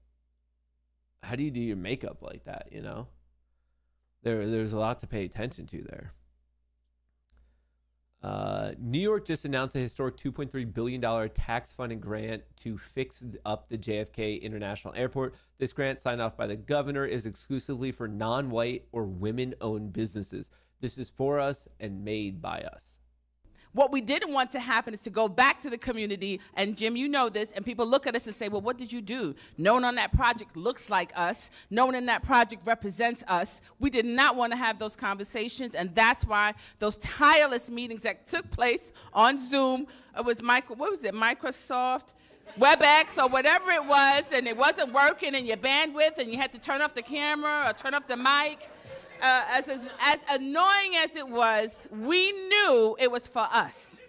how do you do your makeup like that, you know? There's a lot to pay attention to there. New York just announced a historic $2.3 billion tax funding grant to fix up the JFK International Airport. This grant, signed off by the governor, is exclusively for non-white or women-owned businesses. This is for us and made by us. What we didn't want to happen is to go back to the community, and Jim, you know this, and people look at us and say, well, what did you do? No one on that project looks like us. No one in that project represents us. We did not want to have those conversations, and that's why those tireless meetings that took place on Zoom, it was Microsoft, WebEx, or whatever it was, and it wasn't working, and your bandwidth, and you had to turn off the camera or turn off the mic. as annoying as it was, we knew it was for us,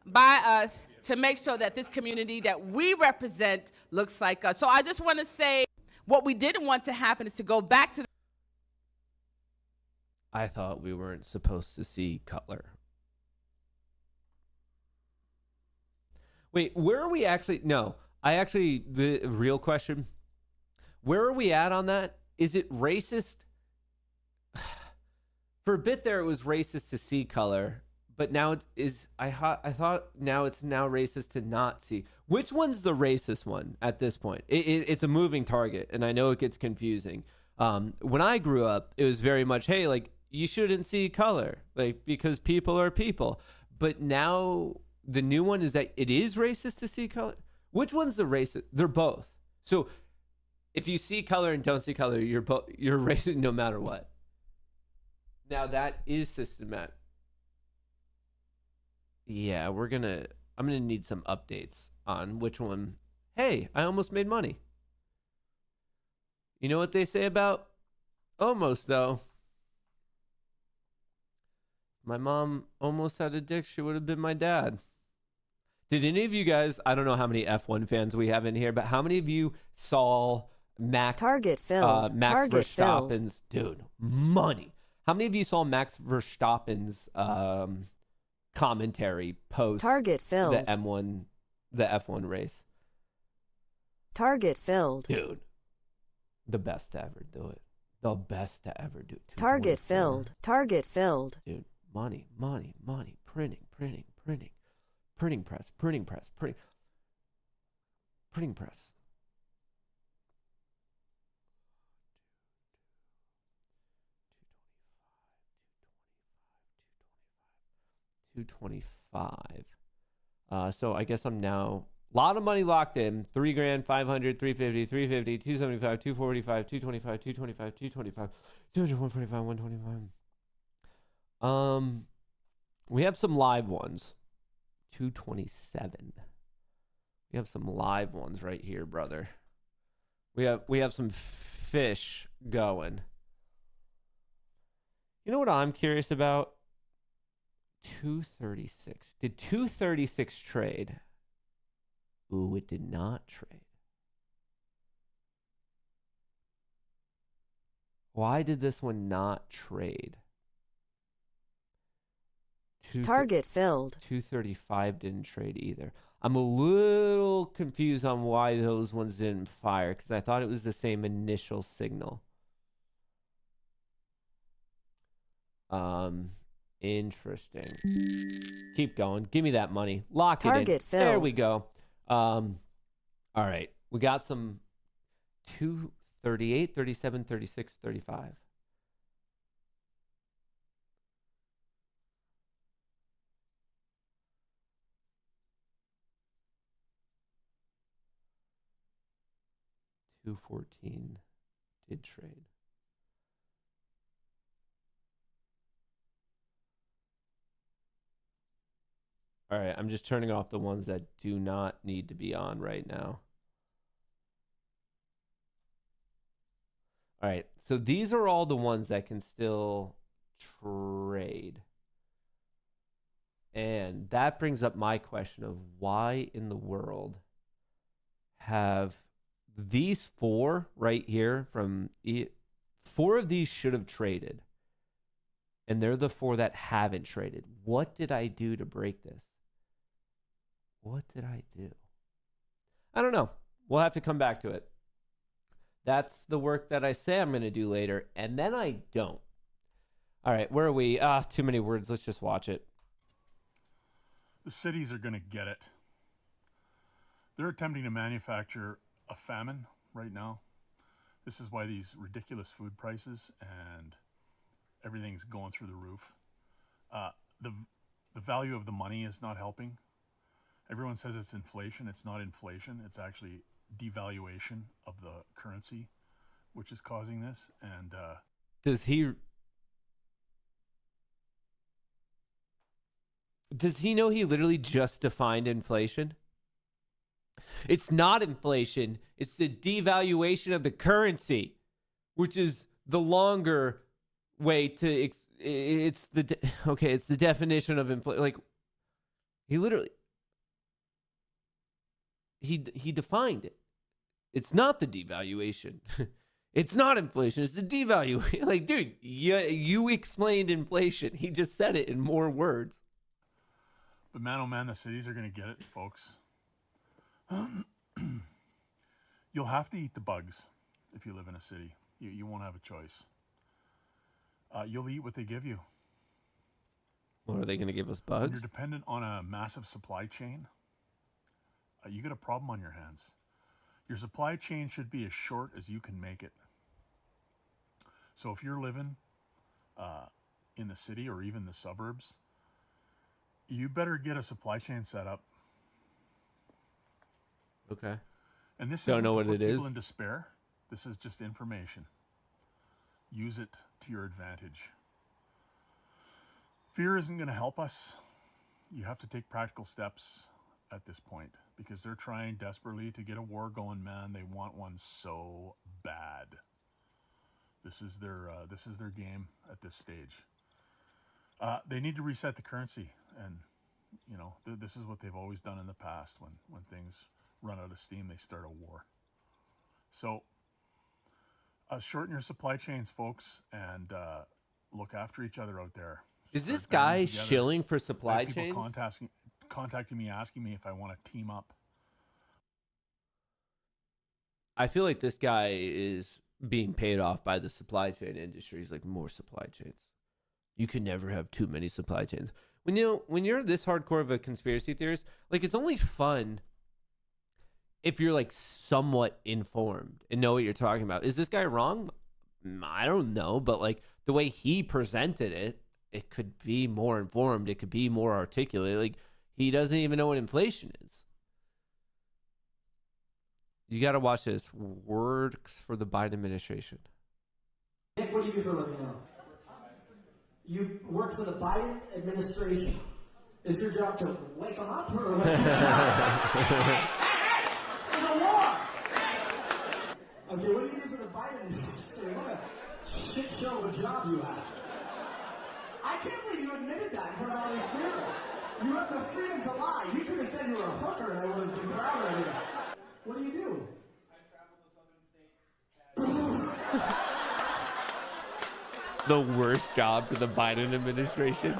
by us, to make sure that this community that we represent looks like us. So I just want to say what we didn't want to happen is to go back to. I thought we weren't supposed to see color. Wait, where are we actually? No, the real question, where are we at on that? Is it racist? For a bit there, it was racist to see color, but now it is. I thought now it's racist to not see. Which one's the racist one at this point? It's a moving target, and I know it gets confusing. When I grew up, it was very much, hey, like, you shouldn't see color, like, because people are people. But now the new one is that it is racist to see color. Which one's the racist? They're both. So if you see color and don't see color, you're racist no matter what. Now that is systematic. Yeah, I'm gonna need some updates on which one. Hey, I almost made money. You know what they say about almost, though? My mom almost had a dick. She would have been my dad. Did any of you guys, I don't know how many F1 fans we have in here, but how many of you saw Max Verstappen's, dude, money. How many of you saw Max Verstappen's commentary post Target filled. the F1 race? Target filled. Dude, the best to ever do it. The best to ever do it. Target filled. Target filled. Dude, money. Printing press. Printing press. 225. So I guess I'm now a lot of money locked in. $3,000, 500, 350, 350, 275, 245, 225, 225, 225, 200, 145, 125. We have some live ones. 227. We have some live ones right here, brother. We have some fish going. You know what I'm curious about? 236. Did 236 trade? Ooh, it did not trade. Why did this one not trade? Target filled. 235 didn't trade either. I'm a little confused on why those ones didn't fire, because I thought it was the same initial signal. Interesting. Keep going. Give me that money. Lock it in. Target filled. There we go. All right. We got some 238, 37, 36, 35. $214 did trade. All right, I'm just turning off the ones that do not need to be on right now. All right, so these are all the ones that can still trade. And that brings up my question of why in the world have these four right here four of these should have traded. And they're the four that haven't traded. What did I do to break this? What did I do? I don't know. We'll have to come back to it. That's the work that I say I'm going to do later, and then I don't. All right, where are we? Too many words. Let's just watch it. The cities are going to get it. They're attempting to manufacture a famine right now. This is why these ridiculous food prices and everything's going through the roof. The value of the money is not helping. Everyone says it's inflation. It's not inflation. It's actually devaluation of the currency, which is causing this. And does he know he literally just defined inflation? It's not inflation. It's the devaluation of the currency, which is the longer way to it's the definition of inflation. Like he literally he defined it. It's not the devaluation. It's not inflation. It's the devaluation. Like, dude, you explained inflation. He just said it in more words. But man, oh man, the cities are going to get it, folks. You'll have to eat the bugs if you live in a city. You won't have a choice. You'll eat what they give you. What, are they going to give us When bugs? you're dependent on a massive supply chain, you got a problem on your hands. Your supply chain should be as short as you can make it. So if you're living in the city or even the suburbs, you better get a supply chain set up. Okay. And this Don't isn't know to what put it is. people in despair. This is just information. Use it to your advantage. Fear isn't going to help us. You have to take practical steps at this point because they're trying desperately to get a war going, man. They want one so bad. This is their game at this stage. They need to reset the currency, and you know this is what they've always done in the past. When things run out of steam, they start a war. So shorten your supply chains, folks, and look after each other out there. Is this Start guy banding together. shilling for supply I have people chains? contacting me, asking me if I want to team up. I feel like this guy is being paid off by the supply chain industry. He's like, more supply chains. You can never have too many supply chains. When you're this hardcore of a conspiracy theorist, like, it's only fun if you're like somewhat informed and know what you're talking about. Is this guy wrong? I don't know, but like the way he presented it, it could be more informed. It could be more articulate. Like, he doesn't even know what inflation is. You got to watch this. Works for the Biden administration. Nick, what do you do for a living now? You work for the Biden administration. Is your job to wake them up or what? There's a war! Okay, what do you do for the Biden administration? What a shit show of a job you have. I can't believe you admitted that in front of all these people. You have the freedom to lie. You could have said you were a hooker and I would have been proud of you. What do you do? I travel to southern states. The worst job for the Biden administration.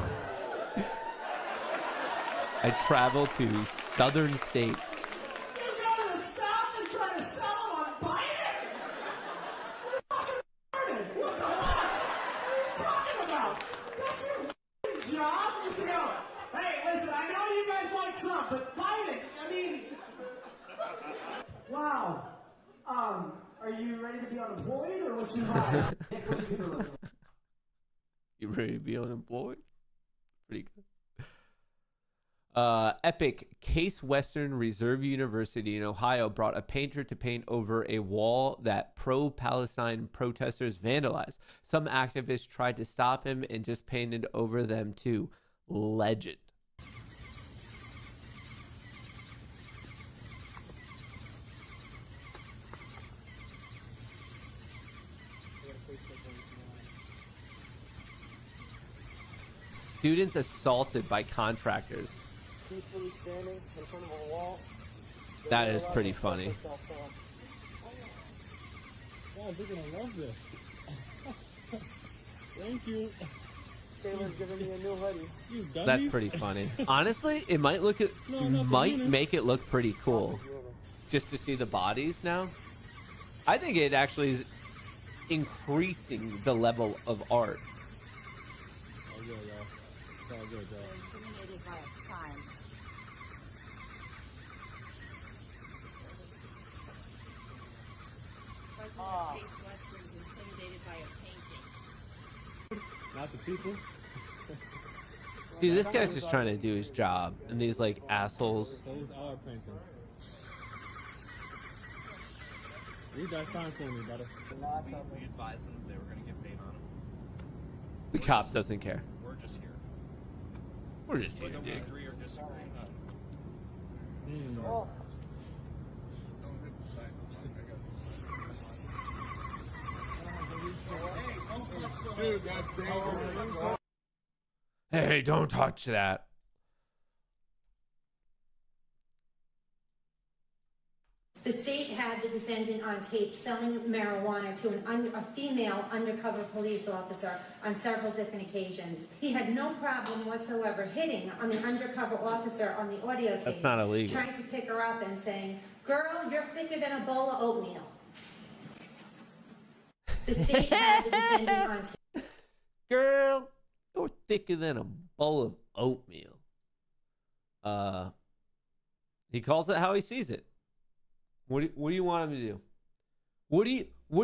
I travel to southern states. You go to the South and try to sell them on Biden? You're fucking retarded. What the fuck? What are you talking about? That's your fucking job? You go, hey, listen, I know you guys like Trump, but Biden, I mean... Wow. Are you ready to be unemployed, or what's your vibe? Nick, what do you do for a living? You ready to be unemployed? Pretty good. Epic. Case Western Reserve University in Ohio brought a painter to paint over a wall that pro-Palestine protesters vandalized. Some activists tried to stop him and just painted over them too. Legend. Students assaulted by contractors. Peacefully standing in front of a wall. That is pretty funny. God, they're gonna love this. Thank you. Taylor's giving me a new hoodie. That's pretty funny. Honestly, it might make it look pretty cool. Just to see the bodies now. I think it actually is increasing the level of art. Oh, yeah, y'all. It's all good, y'all. Intimidated by a crime. Intimidated by a painting. Not the people. Dude, this guy's just trying to do his job, and these like assholes. Those are painting. Read that sign for me, brother. We advised them they were going to get paid on them. The cop doesn't care. We're just here. We're just here, Whether we dude. agree or disagree. Oh. Don't hit the sign. I got the sign. Hey, don't touch that. The state had the defendant on tape selling marijuana to a female undercover police officer on several different occasions. He had no problem whatsoever hitting on the undercover officer on the audio tape. That's not illegal. Trying to pick her up and saying, "Girl, you're thicker than a bowl of oatmeal." The state had the defendant on tape. Girl, you're thicker than a bowl of oatmeal. He calls it how he sees it. What do you want him to do? What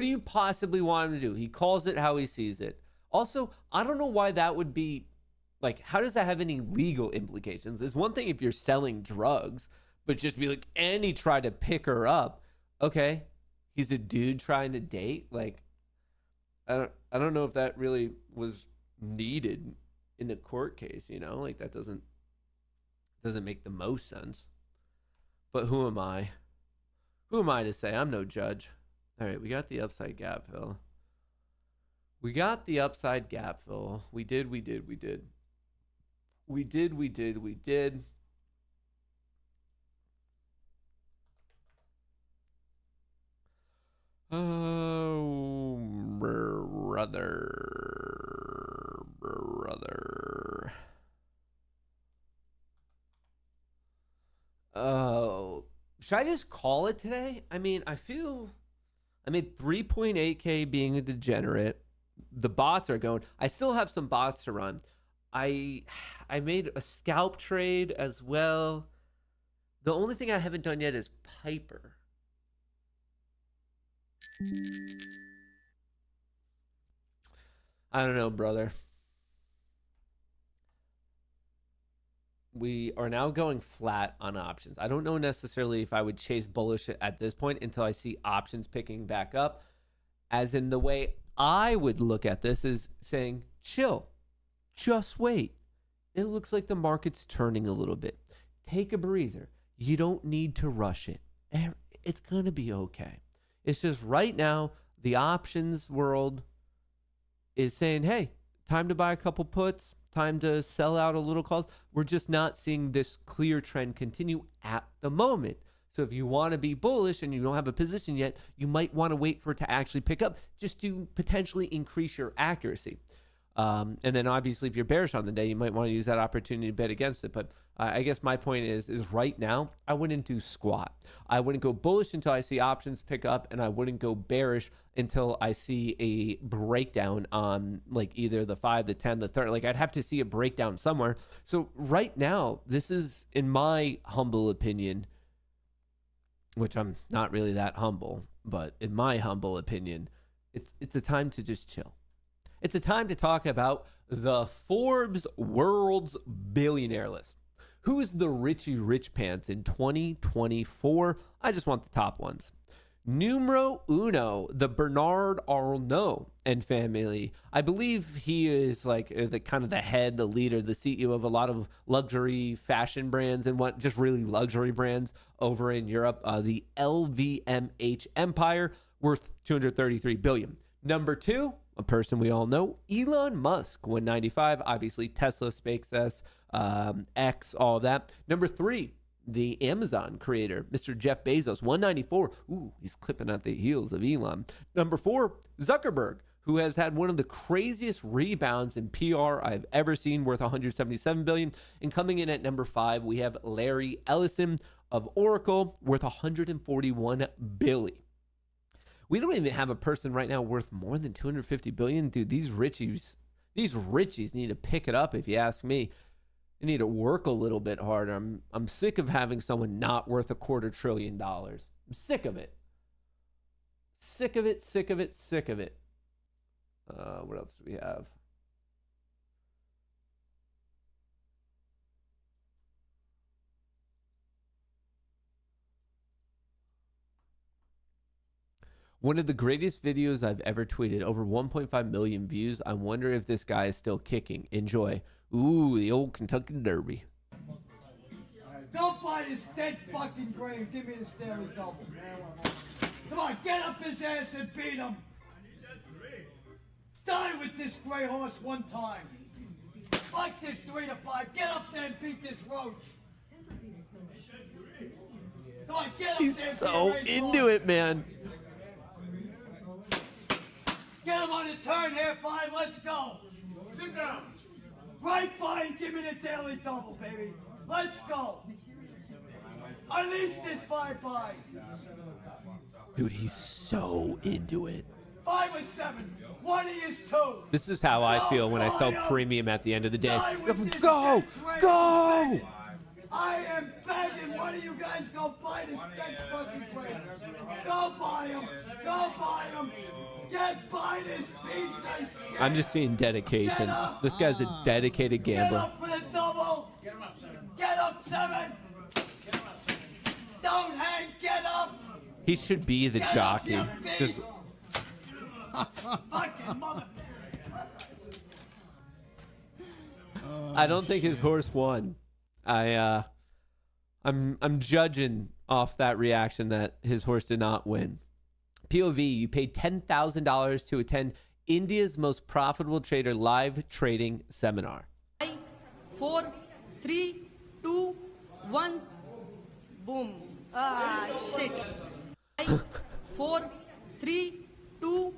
do you possibly want him to do? He calls it how he sees it. Also, I don't know why that would be, like, how does that have any legal implications? It's one thing if you're selling drugs, but just be like, and he tried to pick her up. Okay, he's a dude trying to date. Like, I don't know if that really was needed in the court case, you know? Like, that doesn't make the most sense. But who am I? Who am I to say? I'm no judge. All right, we got the upside gap fill. We got the upside gap fill. We did. Oh, brother. Oh. Should I just call it today? I mean, I made 3.8K being a degenerate. The bots are going. I still have some bots to run. I made a scalp trade as well. The only thing I haven't done yet is Piper. I don't know, brother. We are now going flat on options. I don't know necessarily if I would chase bullish at this point until I see options picking back up. As in, the way I would look at this is saying, chill, just wait. It looks like the market's turning a little bit. Take a breather. You don't need to rush it. It's going to be okay. It's just right now, the options world is saying, hey, time to buy a couple puts. Time to sell out a little calls. We're just not seeing this clear trend continue at the moment. So if you want to be bullish and you don't have a position yet, you might want to wait for it to actually pick up just to potentially increase your accuracy. And then obviously if you're bearish on the day, you might want to use that opportunity to bet against it. But I guess my point is right now, I wouldn't do squat. I wouldn't go bullish until I see options pick up, and I wouldn't go bearish until I see a breakdown on like either the 5, the 10, the 30. Like I'd have to see a breakdown somewhere. So right now, this is, in my humble opinion, which I'm not really that humble, but in my humble opinion, it's a time to just chill. It's a time to talk about the Forbes World's Billionaire List. Who's the Richie Rich Pants in 2024? I just want the top ones. Numero uno, the Bernard Arnault and family. I believe he is like the kind of the head, the leader, the CEO of a lot of luxury fashion brands and what just really luxury brands over in Europe. The LVMH empire, worth $233 billion. Number two, a person we all know, Elon Musk, 195. Obviously, Tesla, SpaceX, X, all that. Number three, the Amazon creator, Mr. Jeff Bezos, 194. Ooh, he's clipping at the heels of Elon. Number four, Zuckerberg, who has had one of the craziest rebounds in PR I've ever seen, worth $177 billion. And coming in at number five, we have Larry Ellison of Oracle, worth $141 billion. We don't even have a person right now worth more than $250 billion. Dude, these richies need to pick it up, if you ask me. They need to work a little bit harder. I'm sick of having someone not worth $250 billion. I'm sick of it. Sick of it. What else do we have? One of the greatest videos I've ever tweeted, over 1.5 million views. I wonder if this guy is still kicking. Enjoy. Ooh, the old Kentucky Derby. Don't fight his dead fucking grave. Give me the Stanley double. Come on, get up his ass and beat him. Die with this gray horse one time. Like this 3 to 5. Get up there and beat this roach. Come on, get up He's there. so into it, man. Get him on the turn here, 5. Let's go. Sit down. Right by and give me the daily double, baby. Let's go. Unleash this 5-5. Dude, he's so into it. 5 or 7. 1 is 2. This is how I feel when I sell premium at the end of the day. Go! Go! I am begging one of you guys go buy this dead fucking frame. Go buy him. Go buy him. Get by this piece of shit. I'm just seeing dedication. This guy's a dedicated Get gambler. up for the double. Get up 7. Don't hang. Get up. He should be the jockey. Just Fucking mother. I don't think his horse won. I'm judging off that reaction that his horse did not win. POV, you paid $10,000 to attend India's most profitable trader live trading seminar. 4, 3, 2, 1, boom. Ah, shit. 4, 3, 2,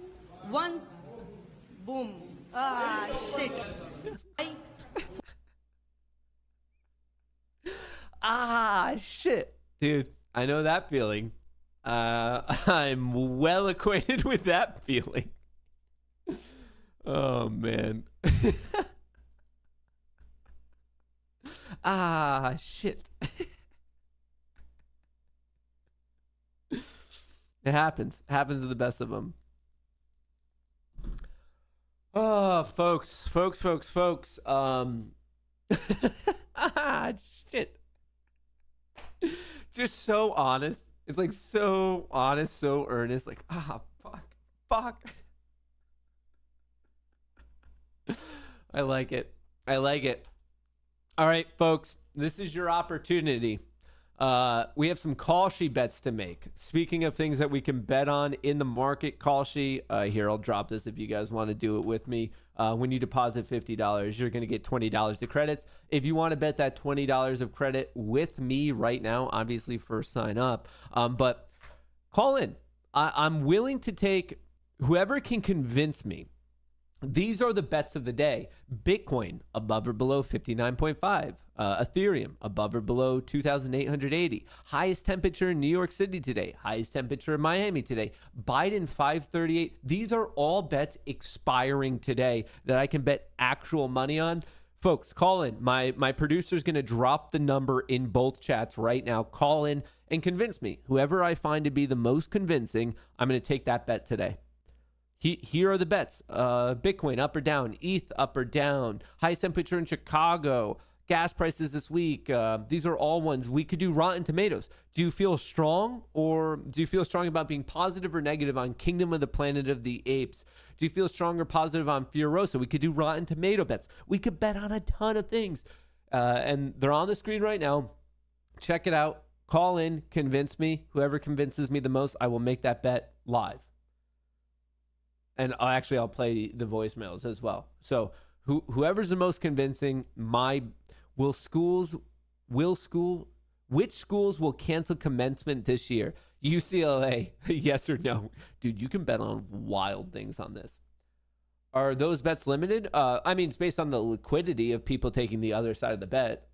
1, boom. Ah, shit. Ah, shit. Dude, I know that feeling. I'm well acquainted with that feeling. Oh, man. Ah, shit. It happens. It happens to the best of them. Oh, folks. Ah, shit. Just so honest. It's like so honest, so earnest. Like, fuck. I like it. All right, folks. This is your opportunity. We have some call sheet bets to make. Speaking of things that we can bet on in the market, call sheet. Here, I'll drop this if you guys want to do it with me. When you deposit $50, you're going to get $20 of credits. If you want to bet that $20 of credit with me right now, obviously first sign up. But call in. I'm willing to take whoever can convince me. These are the bets of the day. Bitcoin above or below 59.5. Ethereum above or below 2,880. Highest temperature in New York City today. Highest temperature in Miami today. Biden 538. These are all bets expiring today that I can bet actual money on. Folks, call in. My producer's going to drop the number in both chats right now. Call in and convince me. Whoever I find to be the most convincing, I'm going to take that bet today. Here are the bets. Bitcoin up or down. ETH up or down. Highest temperature in Chicago. Gas prices this week. These are all ones. We could do Rotten Tomatoes. Do you feel strong, or do you feel strong about being positive or negative on Kingdom of the Planet of the Apes? Do you feel strong or positive on Furiosa? We could do Rotten Tomato bets. We could bet on a ton of things. And they're on the screen right now. Check it out. Call in. Convince me. Whoever convinces me the most, I will make that bet live. And I'll play the voicemails as well. So whoever's the most convincing, which schools will cancel commencement this year? UCLA, yes or no? Dude, you can bet on wild things on this. Are those bets limited? It's based on the liquidity of people taking the other side of the bet.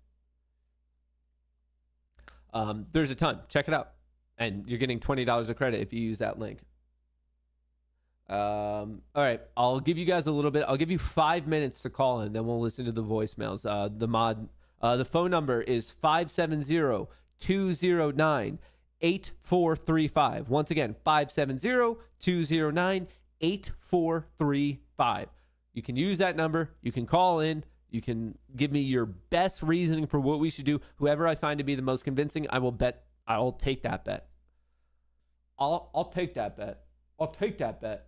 There's a ton. Check it out. And you're getting $20 of credit if you use that link. All right, I'll give you guys a little bit. I'll give you 5 minutes to call in, then we'll listen to the voicemails. The phone number is 570-209-8435. Once again, 570-209-8435. You can use that number. You can call in. You can give me your best reasoning for what we should do. Whoever I find to be the most convincing, I'll take that bet. I'll take that bet. I'll take that bet.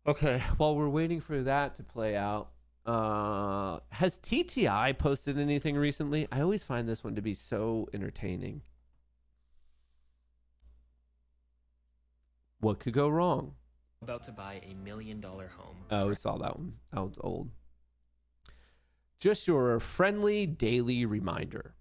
Okay, while we're waiting for that to play out, has TTI posted anything recently? I always find this one to be so entertaining. What could go wrong? About to buy $1 million home. Oh, we saw that one. That one's old. Just your friendly daily reminder.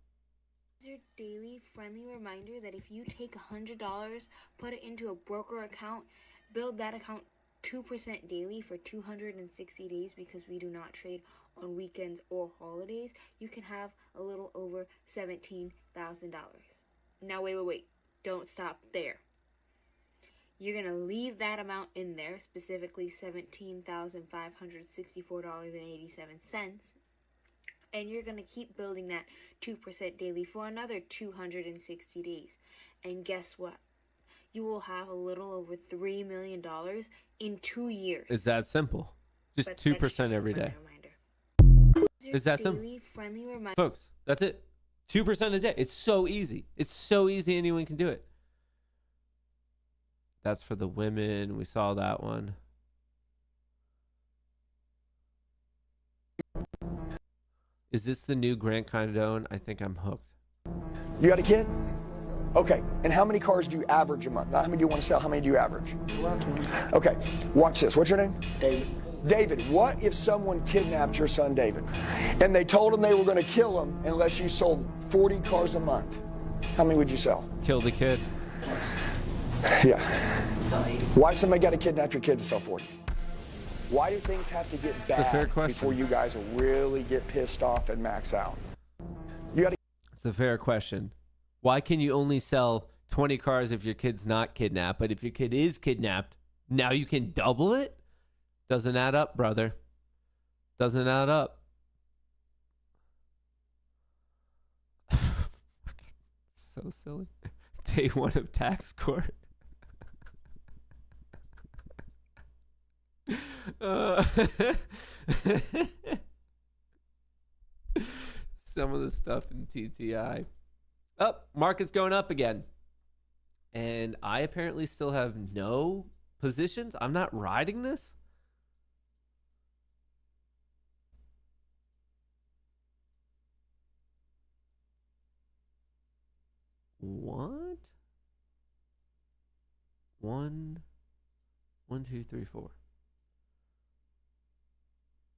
Your daily friendly reminder that if you take $100, put it into a broker account, build that account 2% daily for 260 days, because we do not trade on weekends or holidays, you can have a little over $17,000. Now, wait. Don't stop there. You're going to leave that amount in there, specifically $17,564.87. And you're going to keep building that 2% daily for another 260 days. And guess what? You will have a little over $3 million in 2 years. It's that simple. Just 2% every day. It's that simple. Folks, that's it. 2% a day. It's so easy. It's so easy, anyone can do it. That's for the women. We saw that one. Is this the new Grant Cardone? I think I'm hooked. You got a kid? Okay. And how many cars do you average a month? Not how many do you want to sell? How many do you average? Okay. Watch this. What's your name? David. David, what if someone kidnapped your son David and they told him they were going to kill him unless you sold 40 cars a month? How many would you sell? Kill the kid. Yeah. Why somebody got to kidnap your kid to sell 40? Why do things have to get bad before you guys really get pissed off and max out? It's a fair question. Why can you only sell 20 cars if your kid's not kidnapped? But if your kid is kidnapped, now you can double it? Doesn't add up, brother. Doesn't add up. So silly. Day one of tax court. Some of the stuff in TTI. Oh, market's going up again. And I apparently still have no positions. I'm not riding this. What? 1, 2, 3, 4.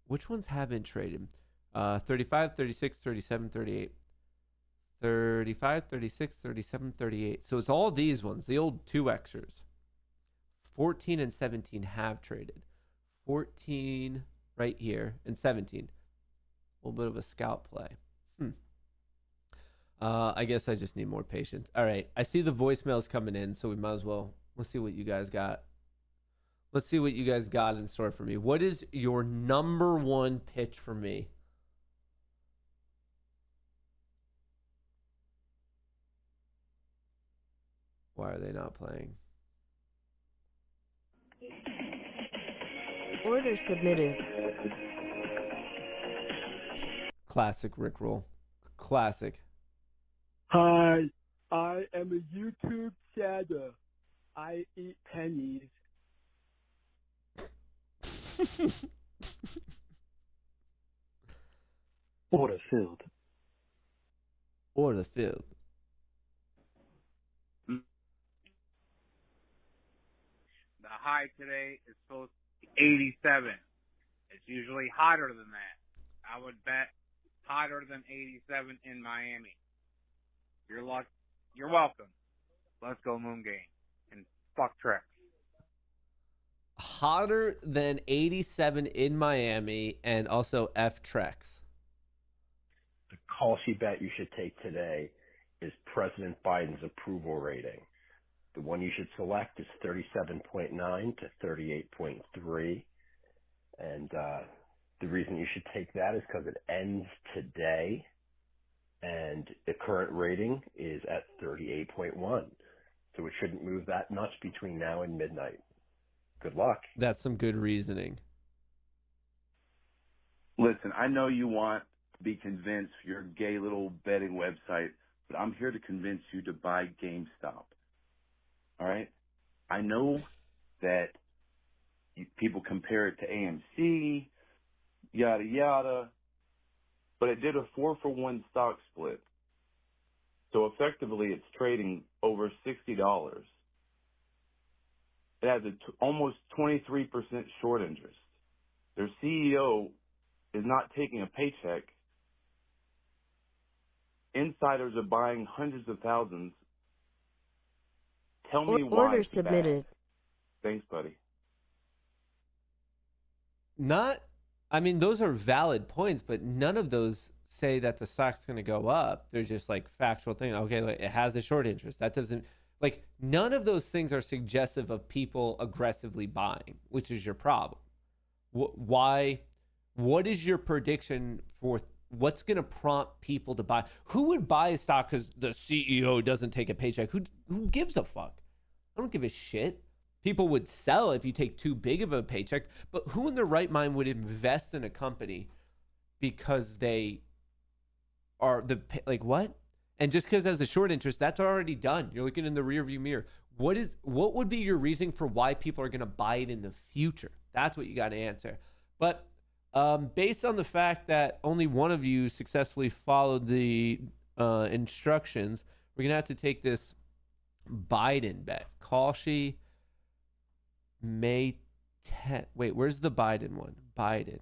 Which ones haven't traded? 35, 36, 37, 38. 35, 36, 37, 38. So it's all these ones, the old 2Xers. 14 and 17 have traded. 14 right here and 17. A little bit of a scalp play. I guess I just need more patience. All right. I see the voicemails coming in, so we might as well. Let's see what you guys got. Let's see what you guys got in store for me. What is your number one pitch for me? Why are they not playing? Order submitted. Classic Rickroll. Classic. Hi, I am a YouTube shadow. I eat pennies. Order filled. Order filled. The high today is supposed to be 87. It's usually hotter than that. I would bet hotter than 87 in Miami. You're welcome. Let's go Moon Game. And fuck Trex. Hotter than 87 in Miami and also F Trex. The call-she bet you should take today is President Biden's approval rating. The one you should select is 37.9 to 38.3. And the reason you should take that is because it ends today. And the current rating is at 38.1. So it shouldn't move that much between now and midnight. Good luck. That's some good reasoning. Listen, I know you want to be convinced for your gay little betting website, but I'm here to convince you to buy GameStop. All right? I know that people compare it to AMC, yada, yada, but it did a 4-for-1 stock split. So effectively, it's trading over $60. It has almost 23% short interest. Their CEO is not taking a paycheck. Insiders are buying hundreds of thousands. Tell me why Order it's submitted. bad. Thanks, buddy. I mean, those are valid points, but none of those say that the stock's going to go up. They're just like factual thing. Okay, like it has a short interest. That doesn't, like, none of those things are suggestive of people aggressively buying, which is your problem. Why? What is your prediction for what's going to prompt people to buy? Who would buy a stock because the CEO doesn't take a paycheck? Who gives a fuck? I don't give a shit. People would sell if you take too big of a paycheck, but who in their right mind would invest in a company because they are like what? And just because there's a short interest, that's already done. You're looking in the rearview mirror. What would be your reasoning for why people are going to buy it in the future? That's what you got to answer. But based on the fact that only one of you successfully followed the instructions, we're going to have to take this Biden bet. Kalshi, May 10th. Wait, where's the Biden one? Biden.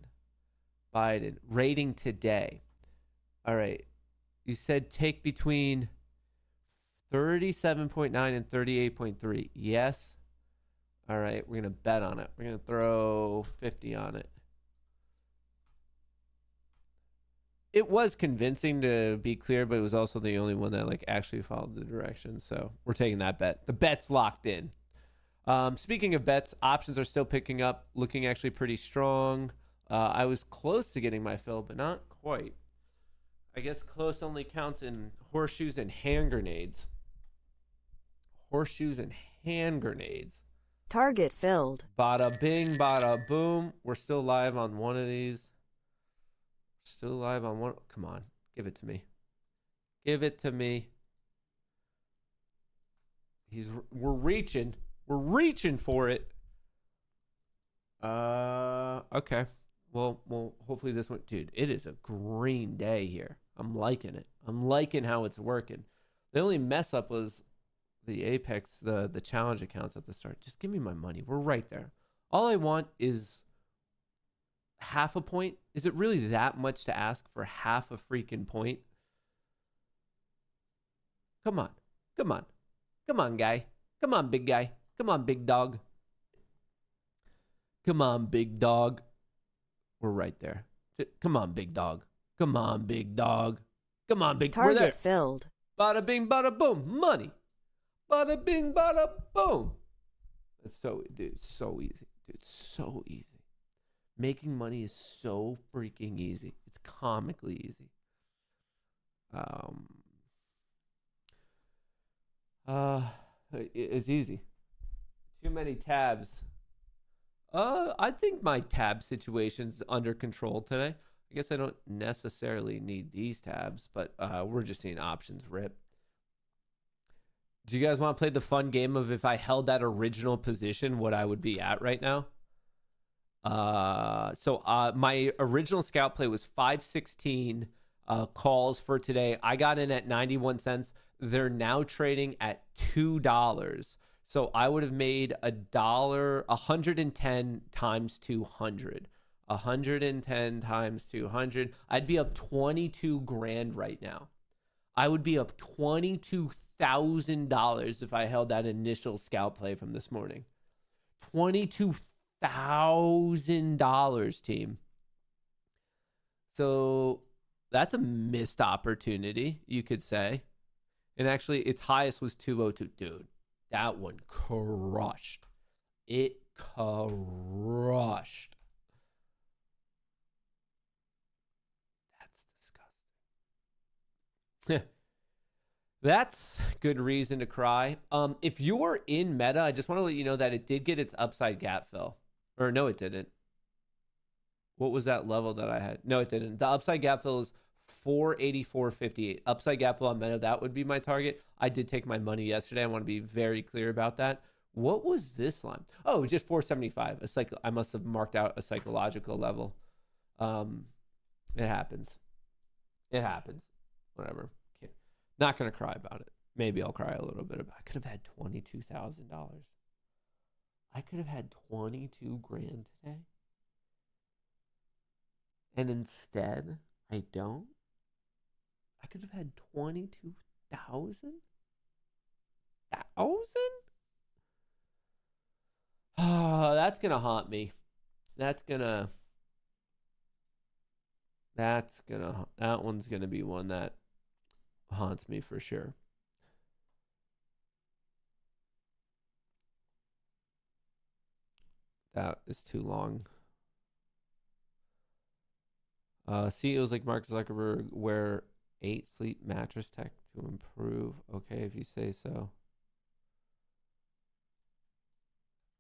Rating today. All right. You said take between 37.9 and 38.3. Yes. All right. We're going to bet on it. We're going to throw 50 on it. It was convincing, to be clear, but it was also the only one that like actually followed the directions. So we're taking that bet. The bet's locked in. Speaking of bets, options are still picking up, looking actually pretty strong. I was close to getting my fill, but not quite. I guess close only counts in horseshoes and hand grenades. Horseshoes and hand grenades. Target filled. Bada bing, bada boom. We're still live on one of these. Still live on one. Come on. Give it to me. Give it to me. We're reaching. We're reaching for it. Okay. Well, hopefully this one, dude, it is a green day here. I'm liking it. I'm liking how it's working. The only mess up was the Apex, the challenge accounts at the start. Just give me my money. We're right there. All I want is half a point. Is it really that much to ask for half a freaking point? Come on. Come on. Come on, guy. Come on, big guy. Come on, big dog. Come on, big dog. We're right there. Come on, big dog. Come on, big dog. Come on, big. Target we're there. Filled. Bada bing, bada boom. Money. Bada bing, bada boom. It's so, dude, it's so easy. Dude, it's so easy. Making money is so freaking easy. It's comically easy. It's easy. Too many tabs. I think my tab situation's under control today. I guess I don't necessarily need these tabs, but we're just seeing options rip. Do you guys want to play the fun game of if I held that original position, what I would be at right now? So my original scalp play was 516 calls for today. I got in at 91 cents. They're now trading at $2. So I would have made $110 times 200. 110 times 200. I'd be up 22 grand right now. I would be up $22,000 if I held that initial scalp play from this morning. $22,000, team. So that's a missed opportunity, you could say. And actually, its highest was 202. Dude, that one crushed. It crushed. That's disgusting. That's good reason to cry. If you're in Meta, I just want to let you know that it did get its upside gap fill. Or no, it didn't. What was that level that I had? No, it didn't. The upside gap fill is 484.58. Upside gap fill on Meta, that would be my target. I did take my money yesterday. I want to be very clear about that. What was this line? Oh, it was just 475. I must have marked out a psychological level. It happens. It happens. Whatever. Not going to cry about it. Maybe I'll cry a little bit about it. I could have had $22,000. I could have had 22 grand today. And instead, I don't. I could have had 22,000? Oh, that's going to haunt me. That one's going to be one that haunts me for sure. That is too long. CEOs like Mark Zuckerberg wear 8 sleep mattress tech to improve. Okay, if you say so.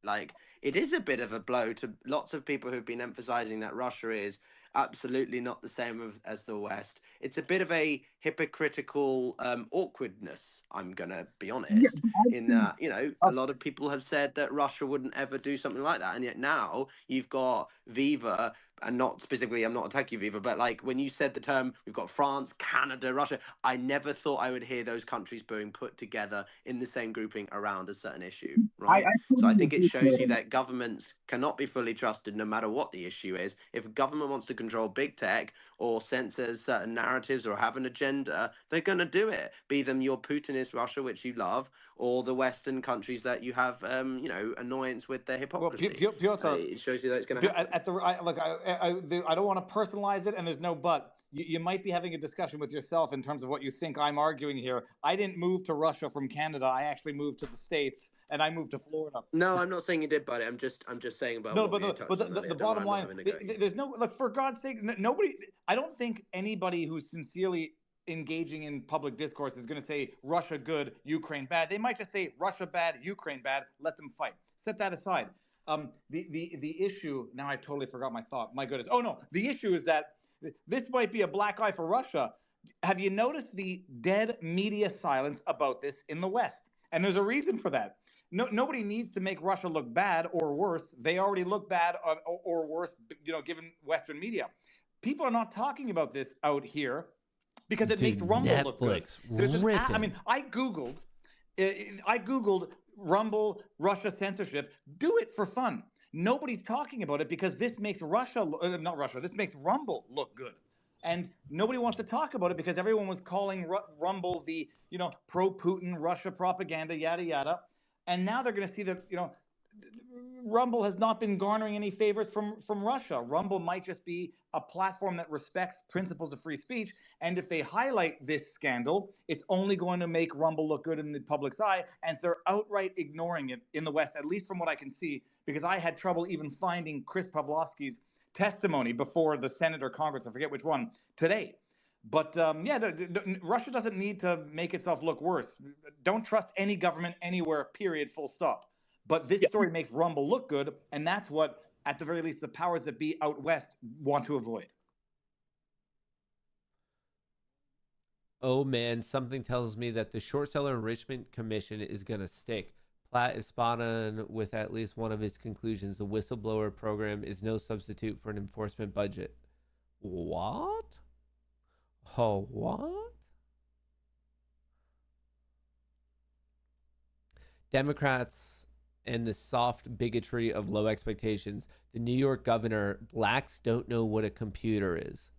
Like, it is a bit of a blow to lots of people who've been emphasizing that Russia is absolutely not the same as the West. It's a bit of a hypocritical awkwardness, I'm going to be honest, in that, a lot of people have said that Russia wouldn't ever do something like that. And yet now you've got Viva, and not specifically, I'm not attacking Viva, but like when you said the term, we've got France, Canada, Russia, I never thought I would hear those countries being put together in the same grouping around a certain issue, right? So I think it shows you that governments cannot be fully trusted no matter what the issue is. If a government wants to control big tech or censors certain narratives or have an agenda, they're going to do it. Be them your Putinist Russia, which you love, or the Western countries that you have, annoyance with their hypocrisy. Piotr, it shows you that it's going to happen. I don't want to personalize it, and there's no but. You might be having a discussion with yourself in terms of what you think I'm arguing here. I didn't move to Russia from Canada. I actually moved to the States, and I moved to Florida. No, I'm not saying you did, buddy. I'm just saying about the bottom line. There's no, like, for God's sake, nobody. I don't think anybody who's sincerely engaging in public discourse is going to say Russia good, Ukraine bad. They might just say Russia bad, Ukraine bad. Let them fight. Set that aside. The issue, now I totally forgot my thought. My goodness. Oh no, the issue is that this might be a black eye for Russia. Have you noticed the dead media silence about this in the West? And there's a reason for that. Nobody needs to make Russia look bad or worse. They already look bad or worse, given Western media. People are not talking about this out here because it makes Rumble look good. I Googled Rumble, Russia censorship. Do it for fun. Nobody's talking about it because this makes this makes Rumble look good. And nobody wants to talk about it because everyone was calling Rumble the, pro-Putin Russia propaganda, yada, yada. And now they're going to see that, Rumble has not been garnering any favors from Russia. Rumble might just be a platform that respects principles of free speech. And if they highlight this scandal, it's only going to make Rumble look good in the public's eye. And they're outright ignoring it in the West, at least from what I can see, because I had trouble even finding Chris Pavlovski's testimony before the Senate or Congress, I forget which one, today. But Russia doesn't need to make itself look worse. Don't trust any government anywhere, period, full stop. But this story makes Rumble look good, and that's what, at the very least, the powers that be out West want to avoid. Oh, man, something tells me that the short seller enrichment commission is going to stick. Platt is spot on with at least one of his conclusions. The whistleblower program is no substitute for an enforcement budget. What? Oh, what? Democrats and the soft bigotry of low expectations. The New York governor, blacks don't know what a computer is.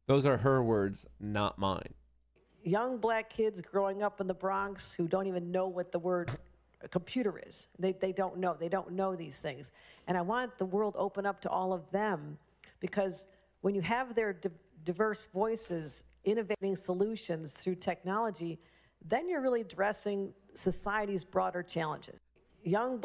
Those are her words, not mine. Young black kids growing up in the Bronx who don't even know what the word computer is. They don't know. They don't know these things. And I want the world open up to all of them, because when you have their diverse voices innovating solutions through technology, then you're really addressing society's broader challenges. Young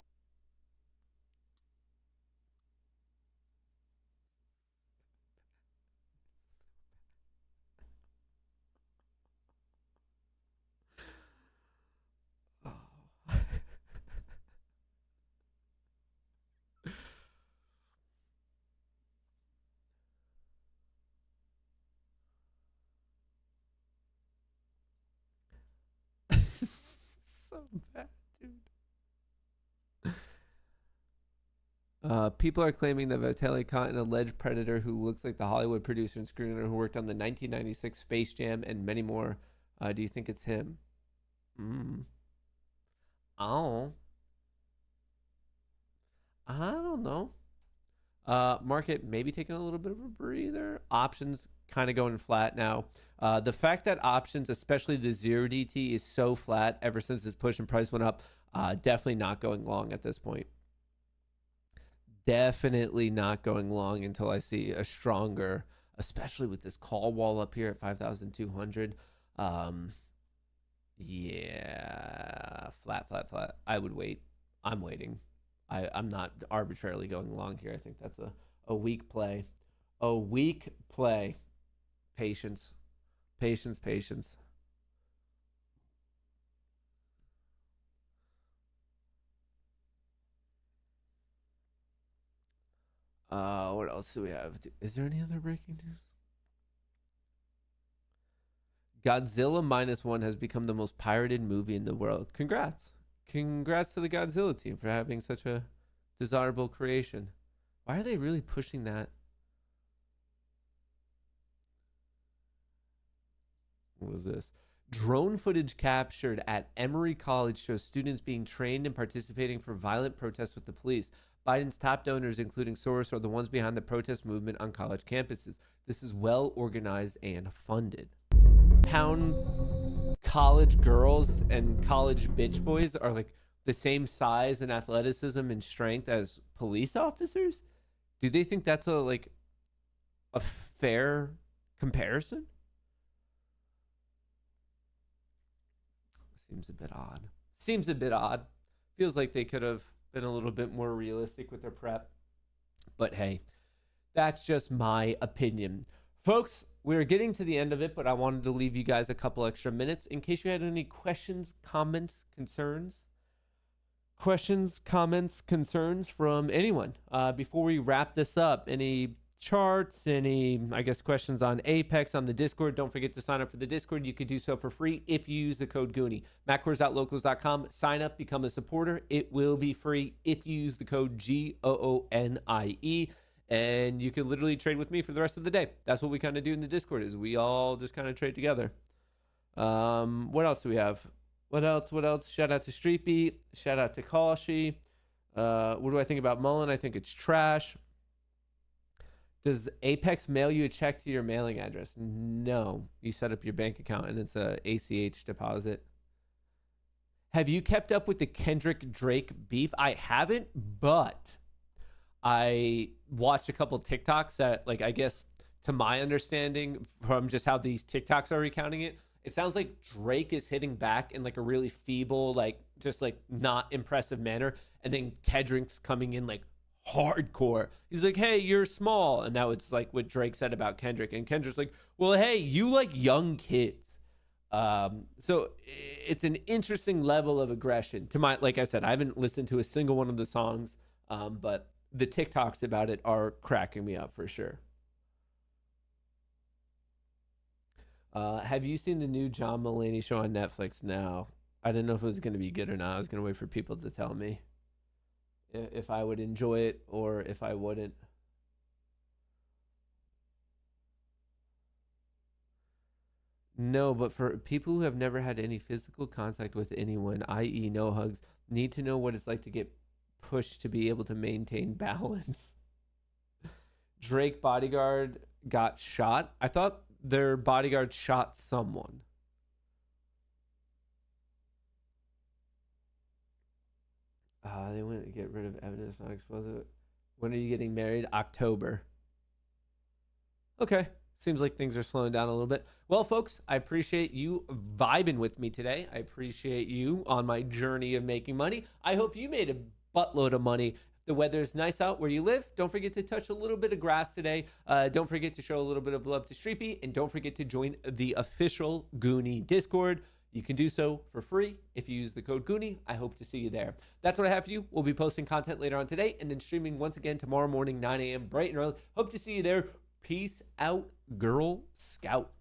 So bad, dude. People are claiming that Vitaly caught an alleged predator who looks like the Hollywood producer and screenwriter who worked on the 1996 Space Jam and many more. Do you think it's him? Oh. I don't know. Market maybe taking a little bit of a breather. Options kind of going flat now. The fact that options, especially the 0DT, is so flat ever since this push and price went up, definitely not going long at this point. Definitely not going long until I see a stronger, especially with this call wall up here at 5,200. Yeah, flat. I would wait. I'm waiting. I'm not arbitrarily going long here. I think that's a weak play. A weak play. Patience. What else do we have? Is there any other breaking news? Godzilla -1 has become the most pirated movie in the world. Congrats to the Godzilla team for having such a desirable creation. Why are they really pushing that? What was this? Drone footage captured at Emory College shows students being trained and participating for violent protests with the police. Biden's top donors, including Soros, are the ones behind the protest movement on college campuses. This is well organized and funded. Pound college girls and college bitch boys are like the same size and athleticism and strength as police officers? Do they think that's a fair comparison? Seems a bit odd. Feels like they could have been a little bit more realistic with their prep. But hey, that's just my opinion. Folks, we're getting to the end of it, but I wanted to leave you guys a couple extra minutes in case you had any questions, comments, concerns. Questions, comments, concerns from anyone. Before we wrap this up, any charts, any, questions on Apex, on the Discord. Don't forget to sign up for the Discord. You could do so for free if you use the code Goonie. Macros.locals.com. Sign up, become a supporter. It will be free if you use the code GOONIE. And you can literally trade with me for the rest of the day. That's what we kind of do in the Discord, is we all just kind of trade together. What else do we have? What else? Shout out to Streetbeat. Shout out to Kalshi. What do I think about Mullen? I think it's trash. Does Apex mail you a check to your mailing address? No. You set up your bank account and it's a ACH deposit. Have you kept up with the Kendrick Drake beef? I haven't, but I watched a couple TikToks that, to my understanding from just how these TikToks are recounting it, it sounds like Drake is hitting back in a really feeble, not impressive manner. And then Kendrick's coming in hardcore. He's like, hey, you're small. And now it's what Drake said about Kendrick. And Kendrick's like, well, hey, you like young kids. So it's an interesting level of aggression. Like I said, I haven't listened to a single one of the songs, but the TikToks about it are cracking me up for sure. Have you seen the new John Mulaney show on Netflix? No. I didn't know if it was going to be good or not. I was going to wait for people to tell me if I would enjoy it or if I wouldn't. No, but for people who have never had any physical contact with anyone, i.e. no hugs, need to know what it's like to get pushed to be able to maintain balance. Drake bodyguard got shot. I thought their bodyguard shot someone. They went to get rid of evidence not explosive. When are you getting married? October. Okay. Seems like things are slowing down a little bit. Well, folks, I appreciate you vibing with me today. I appreciate you on my journey of making money. I hope you made a buttload of money. The weather is nice out where you live. Don't forget to touch a little bit of grass today. Don't forget to show a little bit of love to Streepy. And don't forget to join the official Goonie Discord. You can do so for free if you use the code Goonie. I hope to see you there. That's what I have for you. We'll be posting content later on today and then streaming once again tomorrow morning, 9 a.m. bright and early. Hope to see you there. Peace out, Girl Scout.